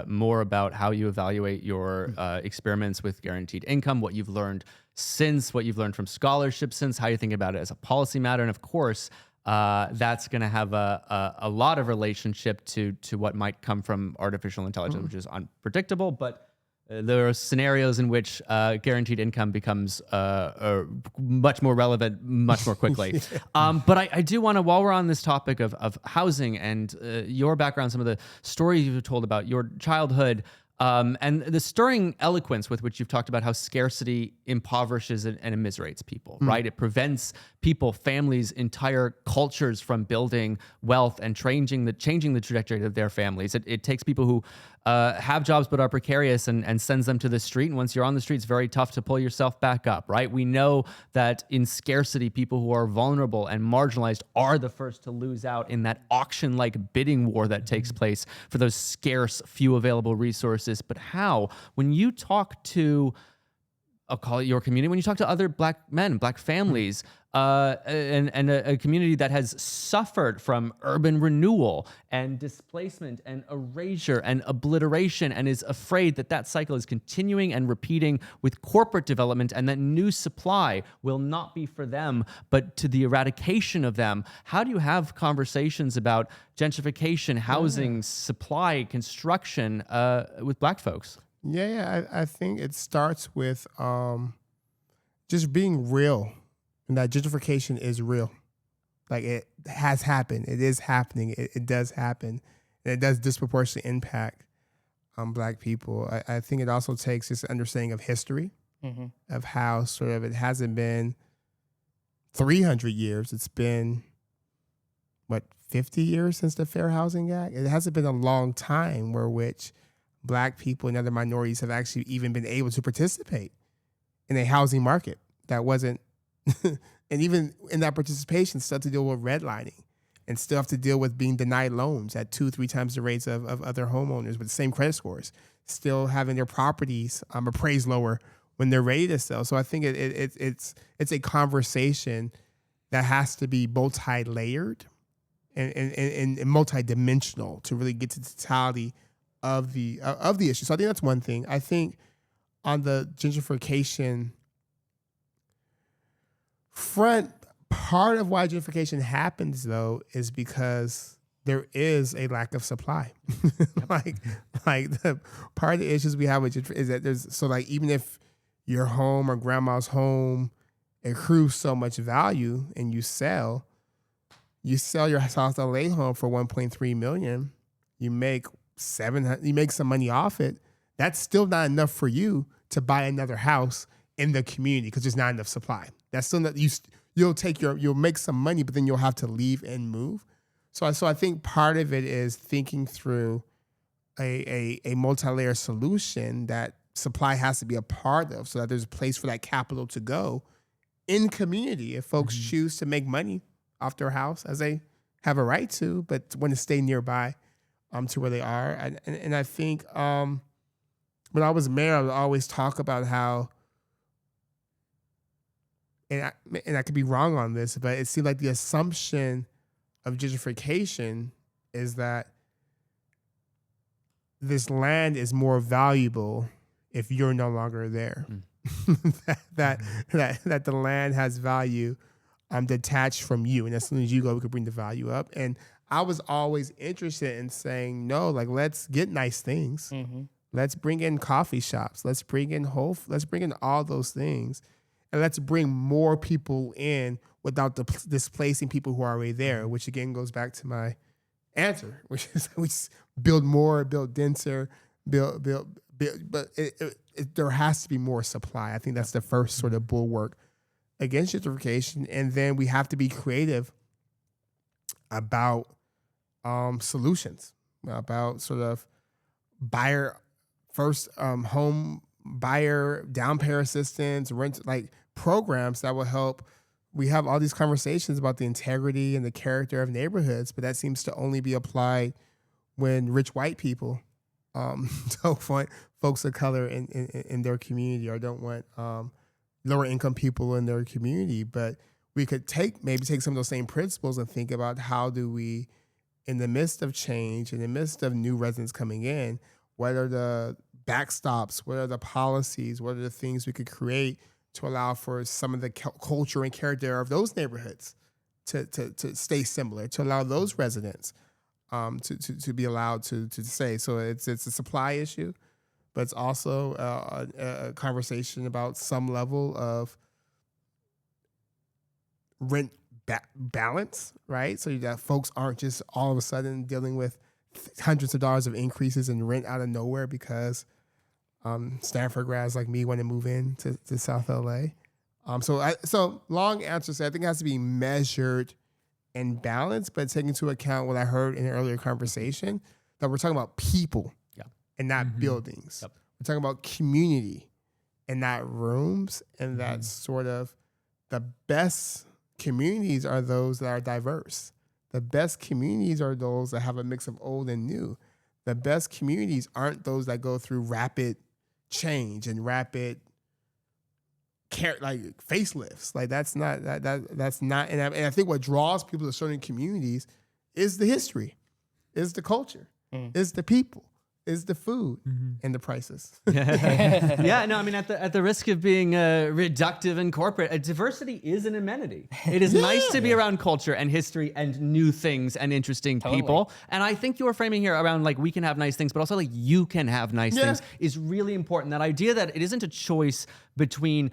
more about how you evaluate your experiments with guaranteed income, what you've learned from scholarships since, how you think about it as a policy matter. And of course, that's going to have a lot of relationship to what might come from artificial intelligence, which is unpredictable, but there are scenarios in which guaranteed income becomes much more relevant much more quickly. But I do want to, while we're on this topic of housing and your background, some of the stories you've told about your childhood, and the stirring eloquence with which you've talked about how scarcity impoverishes and immiserates people, right? It prevents people, families, entire cultures from building wealth and changing the trajectory of their families. It takes people who have jobs but are precarious and sends them to the street. And once you're on the street, it's very tough to pull yourself back up, right? We know that in scarcity, people who are vulnerable and marginalized are the first to lose out in that auction-like bidding war that takes place for those scarce, few available resources. But how? When you talk to, I'll call it your community, when you talk to other Black men, Black families, and a community that has suffered from urban renewal and displacement and erasure and obliteration and is afraid that that cycle is continuing and repeating with corporate development and that new supply will not be for them, but to the eradication of them. How do you have conversations about gentrification, housing, supply, construction with Black folks? Yeah, I think it starts with just being real, and that gentrification is real. Like, it has happened. It is happening. It does happen, and it does disproportionately impact Black people. I think it also takes this understanding of history, of how sort of it hasn't been 300 years. It's been, 50 years since the Fair Housing Act? It hasn't been a long time where which Black people and other minorities have actually even been able to participate in a housing market that wasn't, and even in that participation, still have to deal with redlining and still have to deal with being denied loans at 2-3 times the rates of other homeowners with the same credit scores, still having their properties appraised lower when they're ready to sell. So I think it's a conversation that has to be multi-layered and multi-dimensional to really get to the totality of the issue. So I think that's one thing. I think on the gentrification front, part of why gentrification happens though is because there is a lack of supply. like the part of the issues we have with gentrification is that even if your home or grandma's home accrues so much value and you sell your South LA home for $1.3 million, you make some money off it. That's still not enough for you to buy another house in the community because there's not enough supply. That's still not, you'll make some money, but then you'll have to leave and move. So I think part of it is thinking through a multi-layer solution that supply has to be a part of, so that there's a place for that capital to go in community if folks choose to make money off their house, as they have a right to, but want to stay nearby to where they are. And I think when I was mayor, I would always talk about how, and I could be wrong on this, but it seemed like the assumption of gentrification is that this land is more valuable if you're no longer there. that the land has value detached from you, and as soon as you go, we could bring the value up. And I was always interested in saying, no, like, let's get nice things. Let's bring in coffee shops. Let's bring in let's bring in all those things. And let's bring more people in without displacing people who are already there, which again goes back to my answer, which is we build more, build denser, build but there has to be more supply. I think that's the first sort of bulwark against gentrification. And then we have to be creative about solutions, about sort of home buyer down payment assistance, rent, like programs that will help. We have all these conversations about the integrity and the character of neighborhoods, but that seems to only be applied when rich white people don't want folks of color in their community, or don't want lower income people in their community. But we could maybe take some of those same principles and think about how do we, in the midst of change, in the midst of new residents coming in, what are the backstops, what are the policies, what are the things we could create to allow for some of the culture and character of those neighborhoods to stay similar, to allow those residents to be allowed to stay. So it's a supply issue, but it's also a conversation about some level of rent balance, right? So that folks aren't just all of a sudden dealing with hundreds of dollars of increases in rent out of nowhere because Stanford grads like me want to move in to South LA. So long answer to say, I think it has to be measured and balanced, but taking into account what I heard in an earlier conversation, that we're talking about people. Yeah. and not buildings. Yep. We're talking about community and not rooms. And that's sort of the best communities are those that are diverse. The best communities are those that have a mix of old and new. The best communities aren't those that go through rapid change and rapid like facelifts. Like that's not that's not. And I think what draws people to certain communities is the history, is the culture, is the people, is the food, and the prices. Yeah, no, I mean, at the risk of being reductive and corporate, diversity is an amenity. It is nice to be around culture and history and new things and interesting people. And I think your framing here around like we can have nice things, but also like you can have nice things is really important. That idea that it isn't a choice between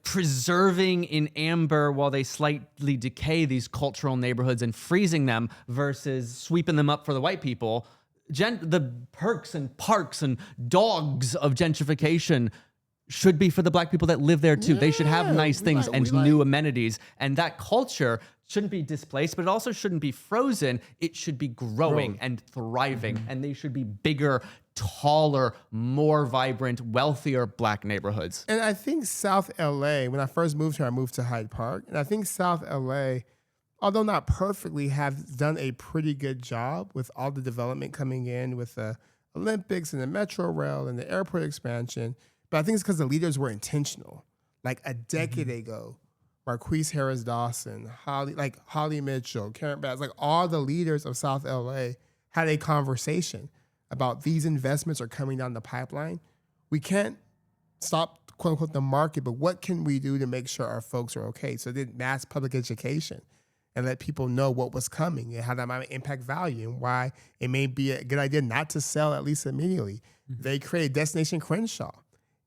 preserving in amber while they slightly decay these cultural neighborhoods and freezing them versus sweeping them up for the white people. The perks and parks and dogs of gentrification should be for the black people that live there too. They should have nice things and new amenities. And that culture shouldn't be displaced, but it also shouldn't be frozen. It should be growing and thriving. And they should be bigger, taller, more vibrant, wealthier black neighborhoods. And I think South LA, when I first moved here, I moved to Hyde Park. And I think South LA, although not perfectly, have done a pretty good job with all the development coming in with the Olympics and the Metro Rail and the airport expansion. But I think it's because the leaders were intentional. Like a decade ago, Marquise Harris Dawson, Holly Mitchell, Karen Bass, like all the leaders of South LA had a conversation about these investments are coming down the pipeline. We can't stop, quote unquote, the market, but what can we do to make sure our folks are okay? So they did mass public education and let people know what was coming and how that might impact value and why it may be a good idea not to sell at least immediately. They created Destination Crenshaw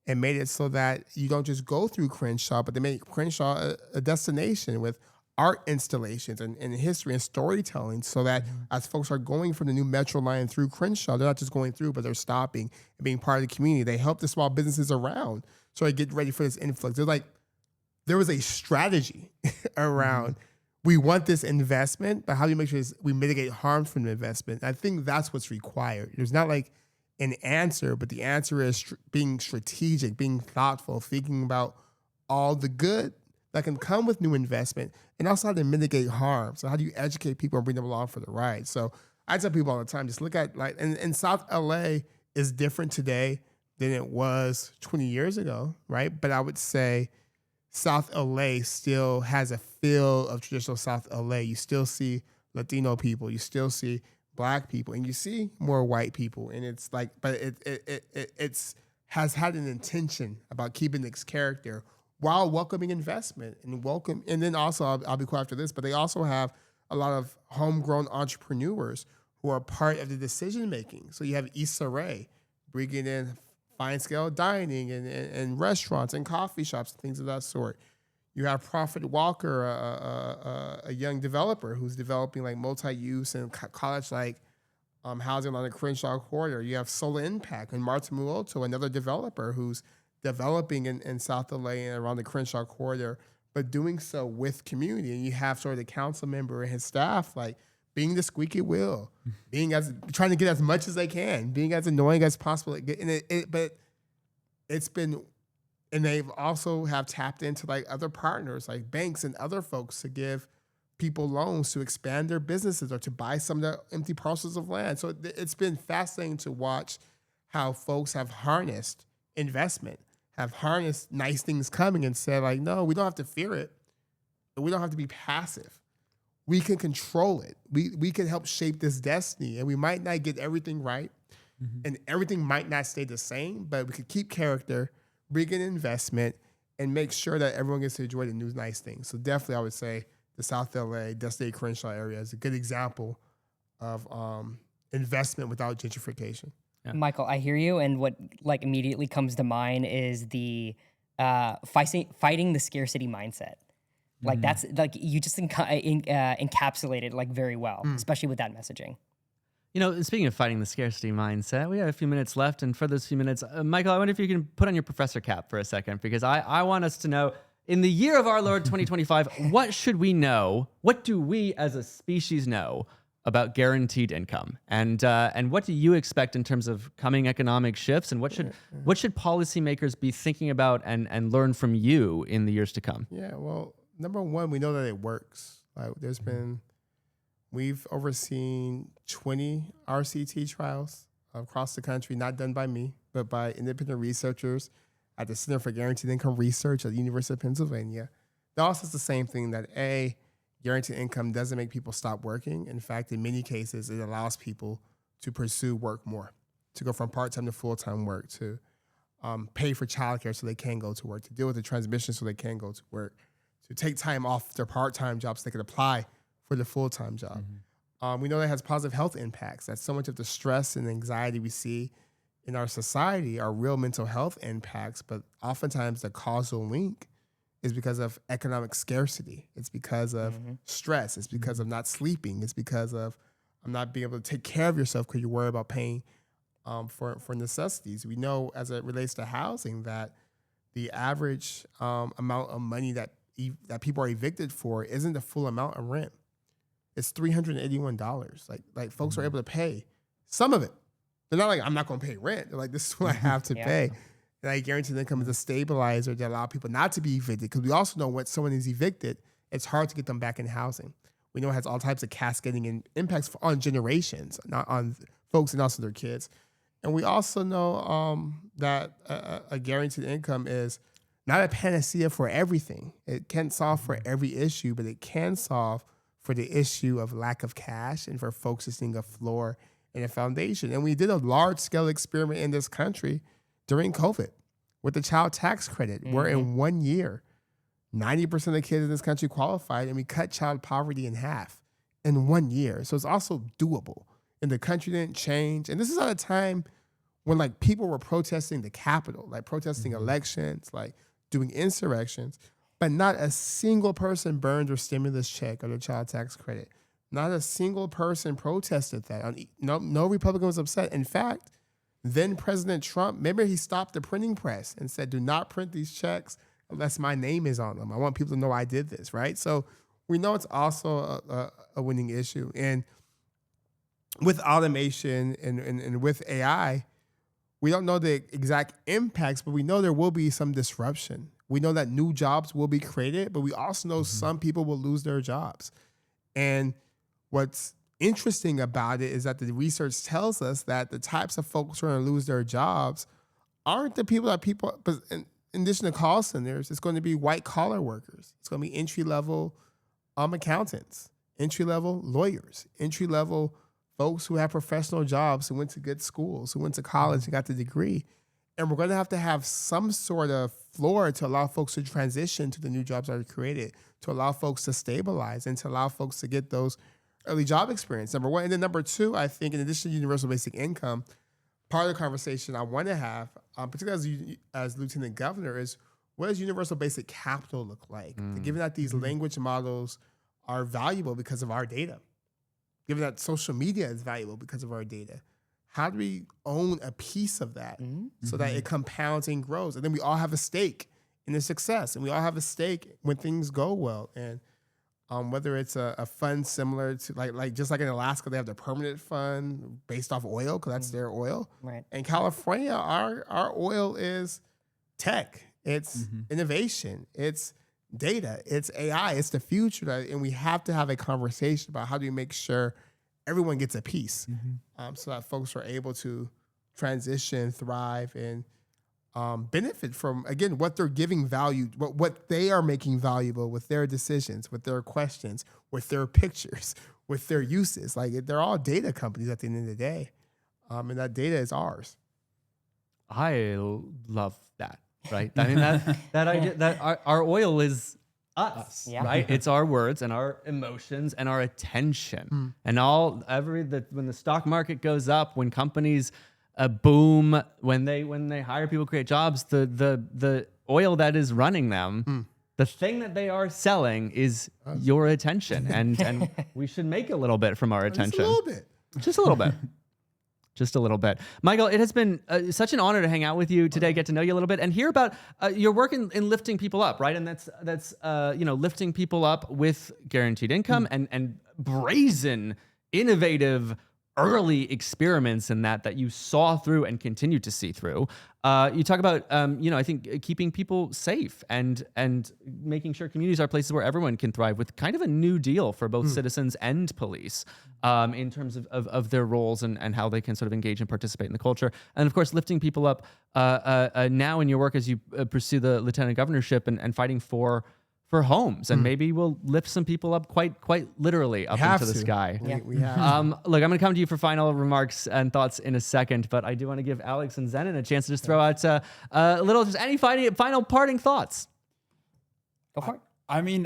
and made it so that you don't just go through Crenshaw, but they made Crenshaw a destination with art installations and history and storytelling so that as folks are going from the new Metro line through Crenshaw, they're not just going through, but they're stopping and being part of the community. They help the small businesses around so they get ready for this influx. There was a strategy around we want this investment, but how do we make sure we mitigate harm from the investment? I think that's what's required. There's not like an answer, but the answer is being strategic, being thoughtful, thinking about all the good that can come with new investment and also how to mitigate harm. So how do you educate people and bring them along for the ride? So I tell people all the time, just look at and South LA is different today than it was 20 years ago, right? But I would say South LA still has a feel of traditional South LA. You still see Latino people, you still see Black people, and you see more white people. And it's like, but it's has had an intention about keeping its character while welcoming investment and then also I'll be quiet after this, but they also have a lot of homegrown entrepreneurs who are part of the decision making. So you have Issa Rae bringing in fine scale dining and restaurants and coffee shops and things of that sort. You have Prophet Walker, a young developer who's developing like multi-use and college-like housing on the Crenshaw corridor. You have Solar Impact and Marta Muoto, another developer who's developing in South LA and around the Crenshaw corridor, but doing so with community. And you have sort of the council member and his staff like being the squeaky wheel, trying to get as much as they can, being as annoying as possible. But it's been. And they've also have tapped into like other partners like banks and other folks to give people loans to expand their businesses or to buy some of the empty parcels of land. So it's been fascinating to watch how folks have harnessed investment, have harnessed nice things coming and said like, no, we don't have to fear it, but we don't have to be passive. We can control it. We can help shape this destiny, and we might not get everything right and everything might not stay the same, but we could keep character, bring in investment, and make sure that everyone gets to enjoy the new nice things. So definitely I would say the South LA, Destination Crenshaw area is a good example of investment without gentrification. Yeah. Michael, I hear you. And what like immediately comes to mind is the fighting the scarcity mindset. Like that's like you just encapsulate it like very well, especially with that messaging. You know, speaking of fighting the scarcity mindset, we have a few minutes left. And for those few minutes, Michael, I wonder if you can put on your professor cap for a second, because I want us to know, in the year of our Lord 2025, what should we know? What do we as a species know about guaranteed income, and what do you expect in terms of coming economic shifts, and what should policymakers be thinking about and learn from you in the years to come? Yeah, well, number one, we know that it works. Like we've overseen 20 RCT trials across the country, not done by me, but by independent researchers at the Center for Guaranteed Income Research at the University of Pennsylvania. They all says the same thing, that guaranteed income doesn't make people stop working. In fact, in many cases, it allows people to pursue work more, to go from part-time to full-time work, to pay for childcare so they can go to work, to deal with the transmission so they can go to work, to take time off their part-time jobs so they can apply for the full-time job. We know that it has positive health impacts, that so much of the stress and anxiety we see in our society are real mental health impacts, but oftentimes the causal link is because of economic scarcity. It's because of stress. It's because of not sleeping. It's because of not being able to take care of yourself because you worry about paying for necessities. We know, as it relates to housing, that the average amount of money that people are evicted for isn't the full amount of rent. It's $381. Like folks are able to pay some of it. They're not like, I'm not going to pay rent. They're like, this is what I have to pay. Like, guaranteed income is a stabilizer to allow people not to be evicted, because we also know when someone is evicted, it's hard to get them back in housing. We know it has all types of cascading impacts on generations, not on folks and also their kids. And we also know that a guaranteed income is not a panacea for everything. It can't solve for every issue, but it can solve for the issue of lack of cash and for folks just seeing a floor and a foundation. And we did a large-scale experiment in this country during COVID with the child tax credit, where in 1 year, 90% of the kids in this country qualified, and we cut child poverty in half in 1 year. So it's also doable. And the country didn't change. And this is at a time when like people were protesting the Capitol, like protesting elections, like doing insurrections, but not a single person burned their stimulus check or their child tax credit. Not a single person protested that. No Republican was upset. In fact, then President Trump, remember, he stopped the printing press and said, do not print these checks unless my name is on them. I want people to know I did this, right? So we know it's also a winning issue. And with automation and with AI, we don't know the exact impacts, but we know there will be some disruption. We know that new jobs will be created, but we also know some people will lose their jobs. And what's interesting about it is that the research tells us that the types of folks who are going to lose their jobs aren't the people, but in addition to call centers, it's going to be white collar workers. It's going to be entry-level accountants, entry-level lawyers, entry-level folks who have professional jobs, who went to good schools, who went to college and got the degree. And we're going to have some sort of floor to allow folks to transition to the new jobs that are created, to allow folks to stabilize and to allow folks to get those early job experience, number one. And then number two, I think in addition to universal basic income, part of the conversation I want to have, particularly as Lieutenant Governor, is what does universal basic capital look like? Given that these language models are valuable because of our data, given that social media is valuable because of our data, how do we own a piece of that so that it compounds and grows? And then we all have a stake in the success, and we all have a stake when things go well. And whether it's a fund similar to like just like in Alaska, they have the permanent fund based off oil because that's their oil. Right. In California, our oil is tech, it's innovation, it's data, it's AI, it's the future. And we have to have a conversation about how do we make sure everyone gets a piece so that folks are able to transition, thrive, and benefit from, again, what they're giving value, what they are making valuable with their decisions, with their questions, with their pictures, with their uses. Like, they're all data companies at the end of the day. And that data is ours. I love that, right? I mean, that idea that our oil is us, right? It's our words and our emotions and our attention. And when the stock market goes up, when companies boom, when they hire people, create jobs, the oil that is running them, the thing that they are selling is your attention, and we should make a little bit from our attention. Just a little bit. Just a little bit. Michael, it has been such an honor to hang out with you today, get to know you a little bit, and hear about your work in lifting people up, right? And that's lifting people up with guaranteed income and brazen innovative early experiments in that you saw through and continue to see through. You talk about, I think keeping people safe and making sure communities are places where everyone can thrive with kind of a new deal for both citizens and police in terms of their roles and how they can sort of engage and participate in the culture. And of course, lifting people up now in your work as you pursue the lieutenant governorship and fighting for homes, and maybe we'll lift some people up quite literally up into the sky. We have. Look, I'm going to come to you for final remarks and thoughts in a second, but I do want to give Alex and Zenon a chance to just throw out just any final parting thoughts. Go for it. I mean,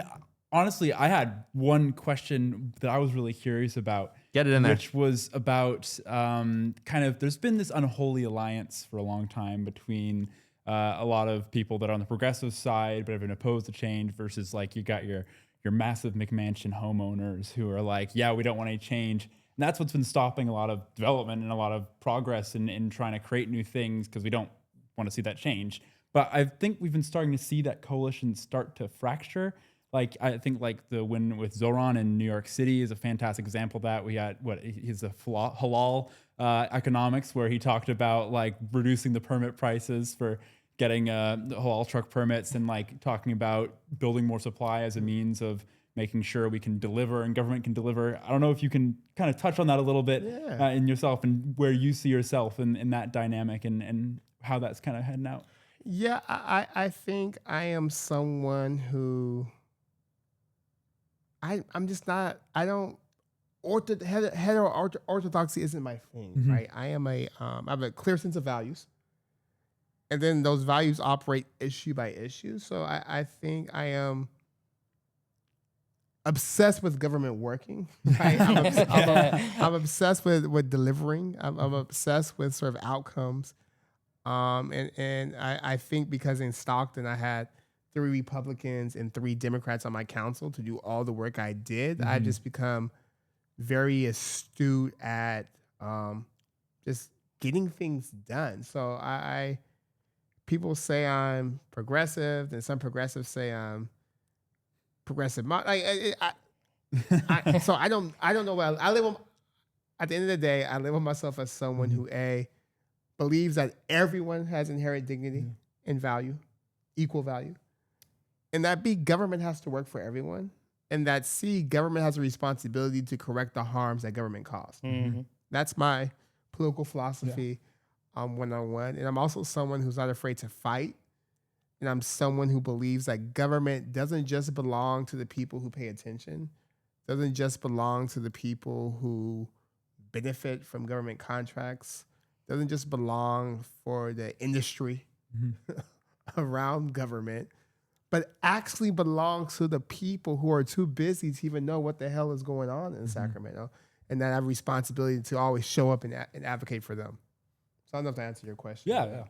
honestly, I had one question that I was really curious about. Get it in there. Which was about there's been this unholy alliance for a long time between a lot of people that are on the progressive side but have been opposed to change versus like you got your massive McMansion homeowners who are like, yeah, we don't want any change. And that's what's been stopping a lot of development and a lot of progress in trying to create new things because we don't want to see that change. But I think we've been starting to see that coalition start to fracture. Like, I think like the win with Zoran in New York City is a fantastic example of that. We had he's a halal economics where he talked about like reducing the permit prices for getting halal truck permits and like talking about building more supply as a means of making sure we can deliver and government can deliver. I don't know if you can kind of touch on that a little bit in yourself and where you see yourself in that dynamic and how that's kind of heading out. Yeah, I think I am someone who I'm just not. I don't. Orthodoxy isn't my thing, right? I have a clear sense of values. And then those values operate issue by issue. So I think I am obsessed with government working. Right? I'm obsessed with delivering. I'm obsessed with sort of outcomes. And I think because in Stockton I had 3 Republicans and 3 Democrats on my council to do all the work I did, I've just become very astute at just getting things done. So people say I'm progressive, and some progressives say I'm progressive. So I don't know what I live on. At the end of the day, I live with myself as someone who believes that everyone has inherent dignity and value, equal value, and that government has to work for everyone, and that government has a responsibility to correct the harms that government caused. That's my political philosophy. One-on-one. And I'm also someone who's not afraid to fight. And I'm someone who believes that government doesn't just belong to the people who pay attention, doesn't just belong to the people who benefit from government contracts, doesn't just belong for the industry around government, but actually belongs to the people who are too busy to even know what the hell is going on in Sacramento, and that I have a responsibility to always show up and advocate for them. So I don't know if to answer your question. Yeah.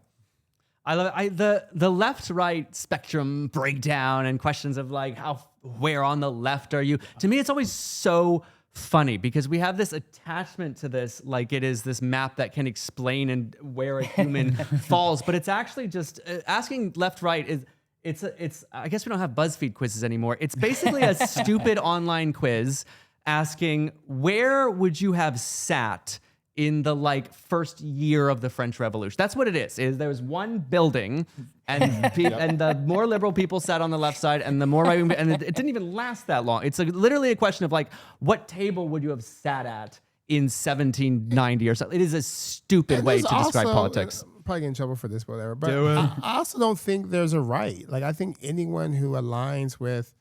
I love the left-right spectrum breakdown and questions of like where on the left are you? To me, it's always so funny because we have this attachment to this, like it is this map that can explain and where a human falls, but it's actually just asking left-right is. It's. I guess we don't have BuzzFeed quizzes anymore. It's basically a stupid online quiz asking where would you have sat in the like first year of the French Revolution. That's what it is. There was one building, and and the more liberal people sat on the left side, and the more right wing, and it didn't even last that long. It's literally a question of like, what table would you have sat at in 1790 or something? It is a stupid way to describe politics. Probably get in trouble for this, whatever. But I also don't think there's a right. Like I think anyone who aligns with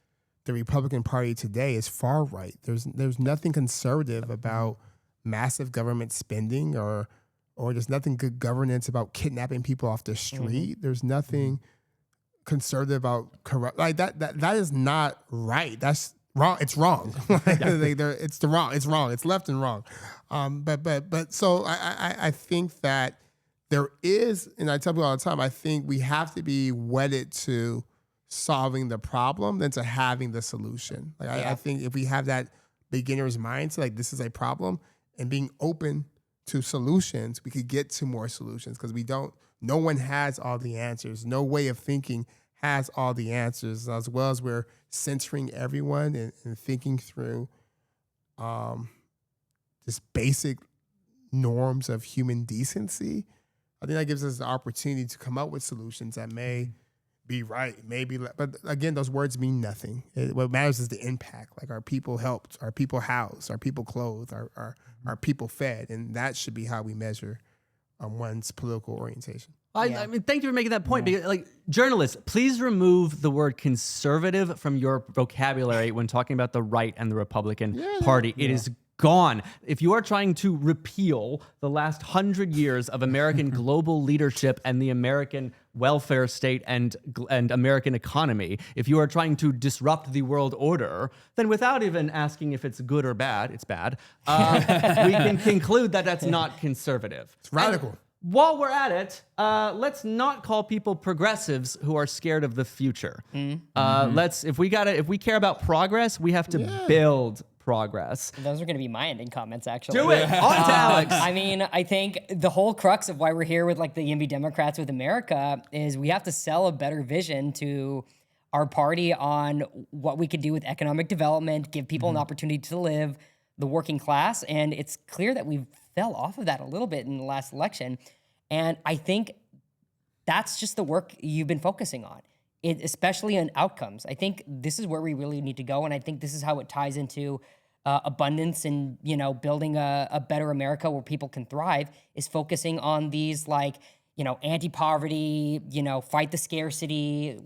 the Republican Party today is far right. There's nothing conservative about massive government spending or there's nothing good governance about kidnapping people off the street. There's nothing conservative about corrupt like that is not right. That's wrong. It's wrong. It's wrong. It's wrong. It's left and wrong. But so I think that there is, and I tell people all the time, I think we have to be wedded to solving the problem than to having the solution. Like I think if we have that beginner's mindset, like this is a problem, and being open to solutions, we could get to more solutions because no one has all the answers. No way of thinking has all the answers, as well as we're centering everyone and thinking through just basic norms of human decency, I think that gives us the opportunity to come up with solutions that may be right, maybe, but again, those words mean nothing. What matters is the impact. Like, are people helped? Are people housed? Are people clothed? Are people fed? And that should be how we measure one's political orientation. I mean, thank you for making that point. Because, like, journalists, please remove the word conservative from your vocabulary when talking about the right and the Republican Party. It is gone. If you are trying to repeal the last 100 years of American global leadership and the American welfare state and American economy, if you are trying to disrupt the world order, then without even asking if it's good or bad, it's bad, we can conclude that that's not conservative. It's radical. And while we're at it, let's not call people progressives who are scared of the future. If we care about progress, we have to build progress. Those are going to be my ending comments, actually. Do it. On to Alex. I mean, I think the whole crux of why we're here with like the YIMBY Democrats with America is we have to sell a better vision to our party on what we could do with economic development, give people an opportunity to live, the working class. And it's clear that we fell off of that a little bit in the last election. And I think that's just the work you've been focusing on, especially in outcomes. I think this is where we really need to go. And I think this is how it ties into abundance and, building a better America where people can thrive, is focusing on these anti-poverty, fight the scarcity,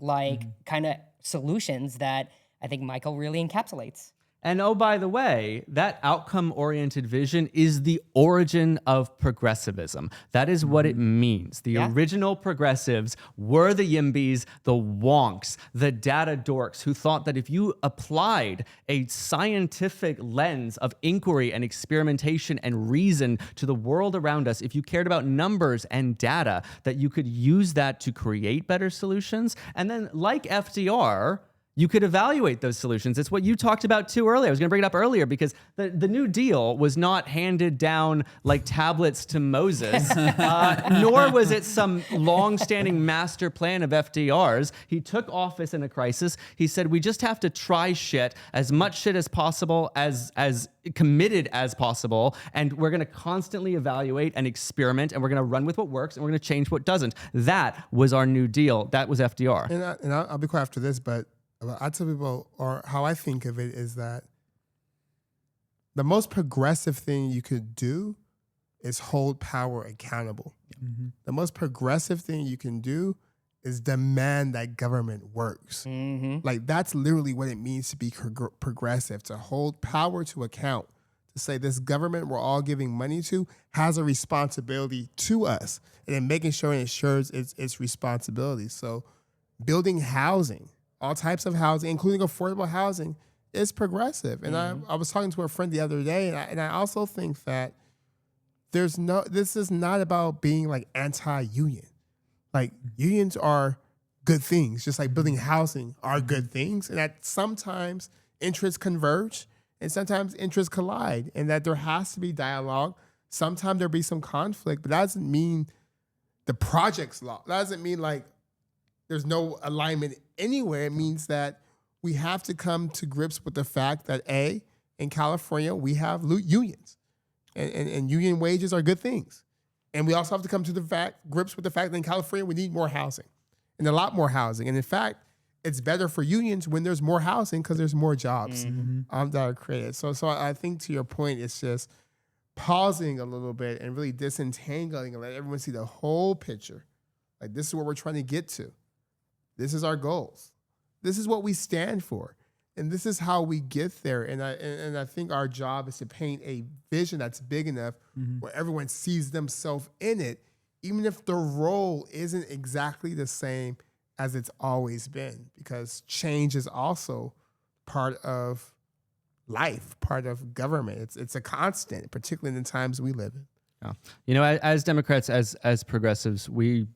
kind of solutions that I think Michael really encapsulates. And oh, by the way, that outcome-oriented vision is the origin of progressivism. That is what it means. The original progressives were the YIMBYs, the wonks, the data dorks who thought that if you applied a scientific lens of inquiry and experimentation and reason to the world around us, if you cared about numbers and data, that you could use that to create better solutions. And then, like FDR, you could evaluate those solutions. It's what you talked about too earlier. I was going to bring it up earlier because the New Deal was not handed down like tablets to Moses, nor was it some long-standing master plan of FDR's. He took office in a crisis. He said, we just have to try shit, as much shit as possible, as committed as possible, and we're going to constantly evaluate and experiment, and we're going to run with what works, and we're going to change what doesn't. That was our New Deal. That was FDR. And I'll be quiet after this, but I tell people, or how I think of it, is that the most progressive thing you could do is hold power accountable. The most progressive thing you can do is demand that government works. Like, that's literally what it means to be progressive, to hold power to account, to say this government we're all giving money to has a responsibility to us, and then making sure it ensures its responsibility. So building housing, all types of housing, including affordable housing, is progressive. And I was talking to a friend the other day, and I also think that this is not about being like anti-union. Like, unions are good things, just like building housing are good things, and that sometimes interests converge and sometimes interests collide, and that there has to be dialogue. Sometimes there'll be some conflict, but that doesn't mean the project's lost. That doesn't mean like there's no alignment anywhere. It means that we have to come to grips with the fact that in California, we have unions, and union wages are good things. And we also have to come to grips with the fact that in California, we need more housing, and a lot more housing. And in fact, it's better for unions when there's more housing because there's more jobs that are created. So I think, to your point, it's just pausing a little bit and really disentangling and let everyone see the whole picture. Like, this is what we're trying to get to. This is our goals. This is what we stand for. And this is how we get there. And I think our job is to paint a vision that's big enough where everyone sees themselves in it, even if the role isn't exactly the same as it's always been, because change is also part of life, part of government. It's a constant, particularly in the times we live in. Yeah. As Democrats, as progressives, we,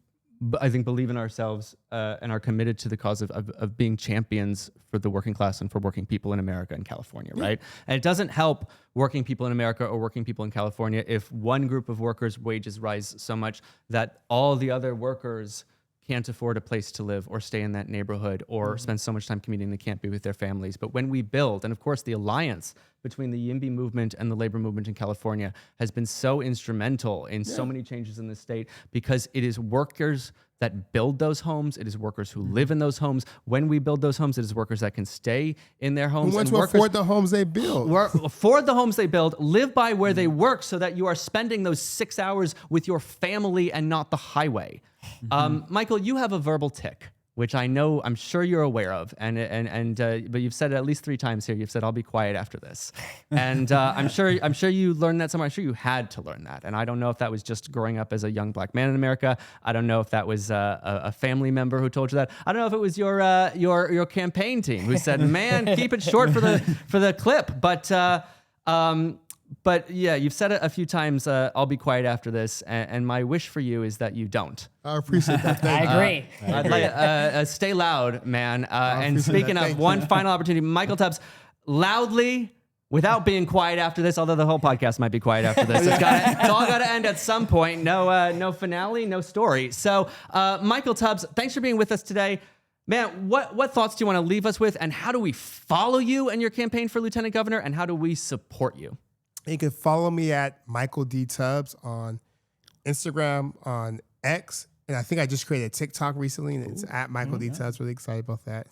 I think, believe in ourselves and are committed to the cause of being champions for the working class and for working people in America and California, right? And it doesn't help working people in America or working people in California if one group of workers' wages rise so much that all the other workers can't afford a place to live or stay in that neighborhood or spend so much time commuting they can't be with their families. But when we build, and of course the alliance between the YIMBY movement and the labor movement in California has been so instrumental in so many changes in the state, because it is workers that build those homes. It is workers who live in those homes. When we build those homes, it is workers that can stay in their homes. Who want and to workers afford the homes they build. afford the homes they build, live by where they work, so that you are spending those 6 hours with your family and not the highway. Michael, you have a verbal tick, which I'm sure you're aware of, but you've said it at least 3 times here. You've said, "I'll be quiet after this," and I'm sure you learned that somewhere. I'm sure you had to learn that, and I don't know if that was just growing up as a young black man in America. I don't know if that was a family member who told you that. I don't know if it was your campaign team who said, "Man, keep it short for the clip," But yeah, you've said it a few times. I'll be quiet after this, and my wish for you is that you don't. I appreciate that. Thank you. I agree. I'd like, stay loud, man. And speaking of, one final opportunity, Michael Tubbs, loudly, without being quiet after this, although the whole podcast might be quiet after this. It's all got to end at some point. No finale, no story. So, Michael Tubbs, thanks for being with us today. Man, what thoughts do you want to leave us with, and how do we follow you and your campaign for Lieutenant Governor, and how do we support you? You can follow me at Michael D. Tubbs on Instagram, on X, and I think I just created a TikTok recently, and it's at Michael D. Tubbs. Really excited about that.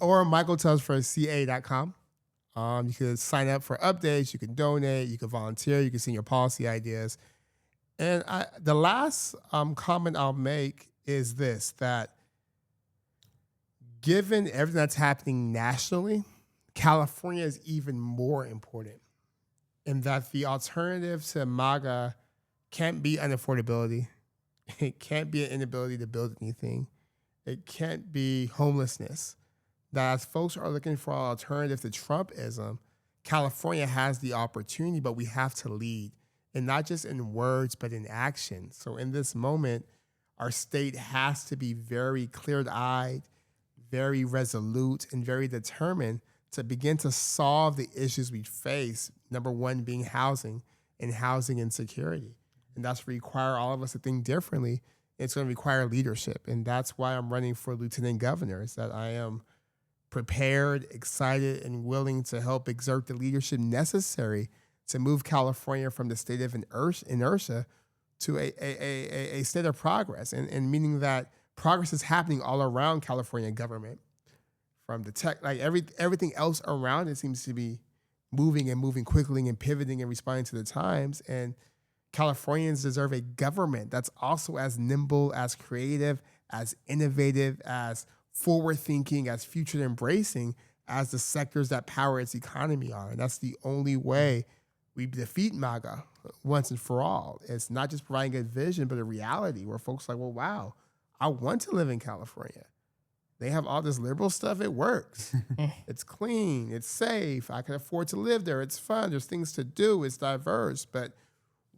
Or michaeltubbsforca.com. You can sign up for updates. You can donate. You can volunteer. You can send your policy ideas. And the last comment I'll make is this, that given everything that's happening nationally, California is even more important. And that the alternative to MAGA can't be unaffordability. It can't be an inability to build anything. It can't be homelessness. That as folks are looking for an alternative to Trumpism, California has the opportunity, but we have to lead. And not just in words, but in action. So in this moment, our state has to be very clear-eyed, very resolute, and very determined to begin to solve the issues we face, number one being housing and housing insecurity. And that's require all of us to think differently. It's going to require leadership. And that's why I'm running for Lieutenant Governor, is that I am prepared, excited, and willing to help exert the leadership necessary to move California from the state of inertia to a state of progress. And meaning that progress is happening all around California government. From the tech, like everything else around it seems to be moving quickly and pivoting and responding to the times. And Californians deserve a government that's also as nimble, as creative, as innovative, as forward-thinking, as future-embracing as the sectors that power its economy are. And that's the only way we defeat MAGA once and for all. It's not just providing a vision, but a reality where folks are like, well, wow, I want to live in California. They have all this liberal stuff. It works. It's clean. It's safe. I can afford to live there. It's fun. There's things to do. It's diverse. But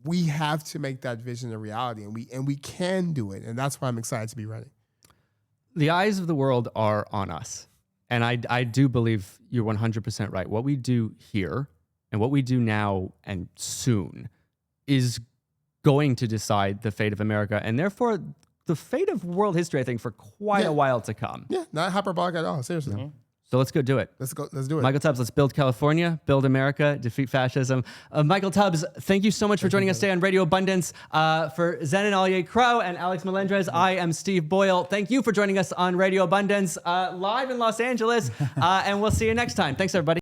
we have to make that vision a reality, and we can do it. And that's why I'm excited to be running. The eyes of the world are on us. And I do believe you're 100% right. What we do here and what we do now and soon is going to decide the fate of America, and therefore the fate of world history, I think, for quite a while to come. Yeah, not hyperbolic at all. Seriously. So let's go do it. Let's do it. Michael Tubbs, let's build California, build America, defeat fascism. Michael Tubbs, thank you so much for joining us today on Radio Abundance. For Zenon Ollier-Crow and Alex Melendrez, I am Steve Boyle. Thank you for joining us on Radio Abundance, live in Los Angeles, and we'll see you next time. Thanks, everybody.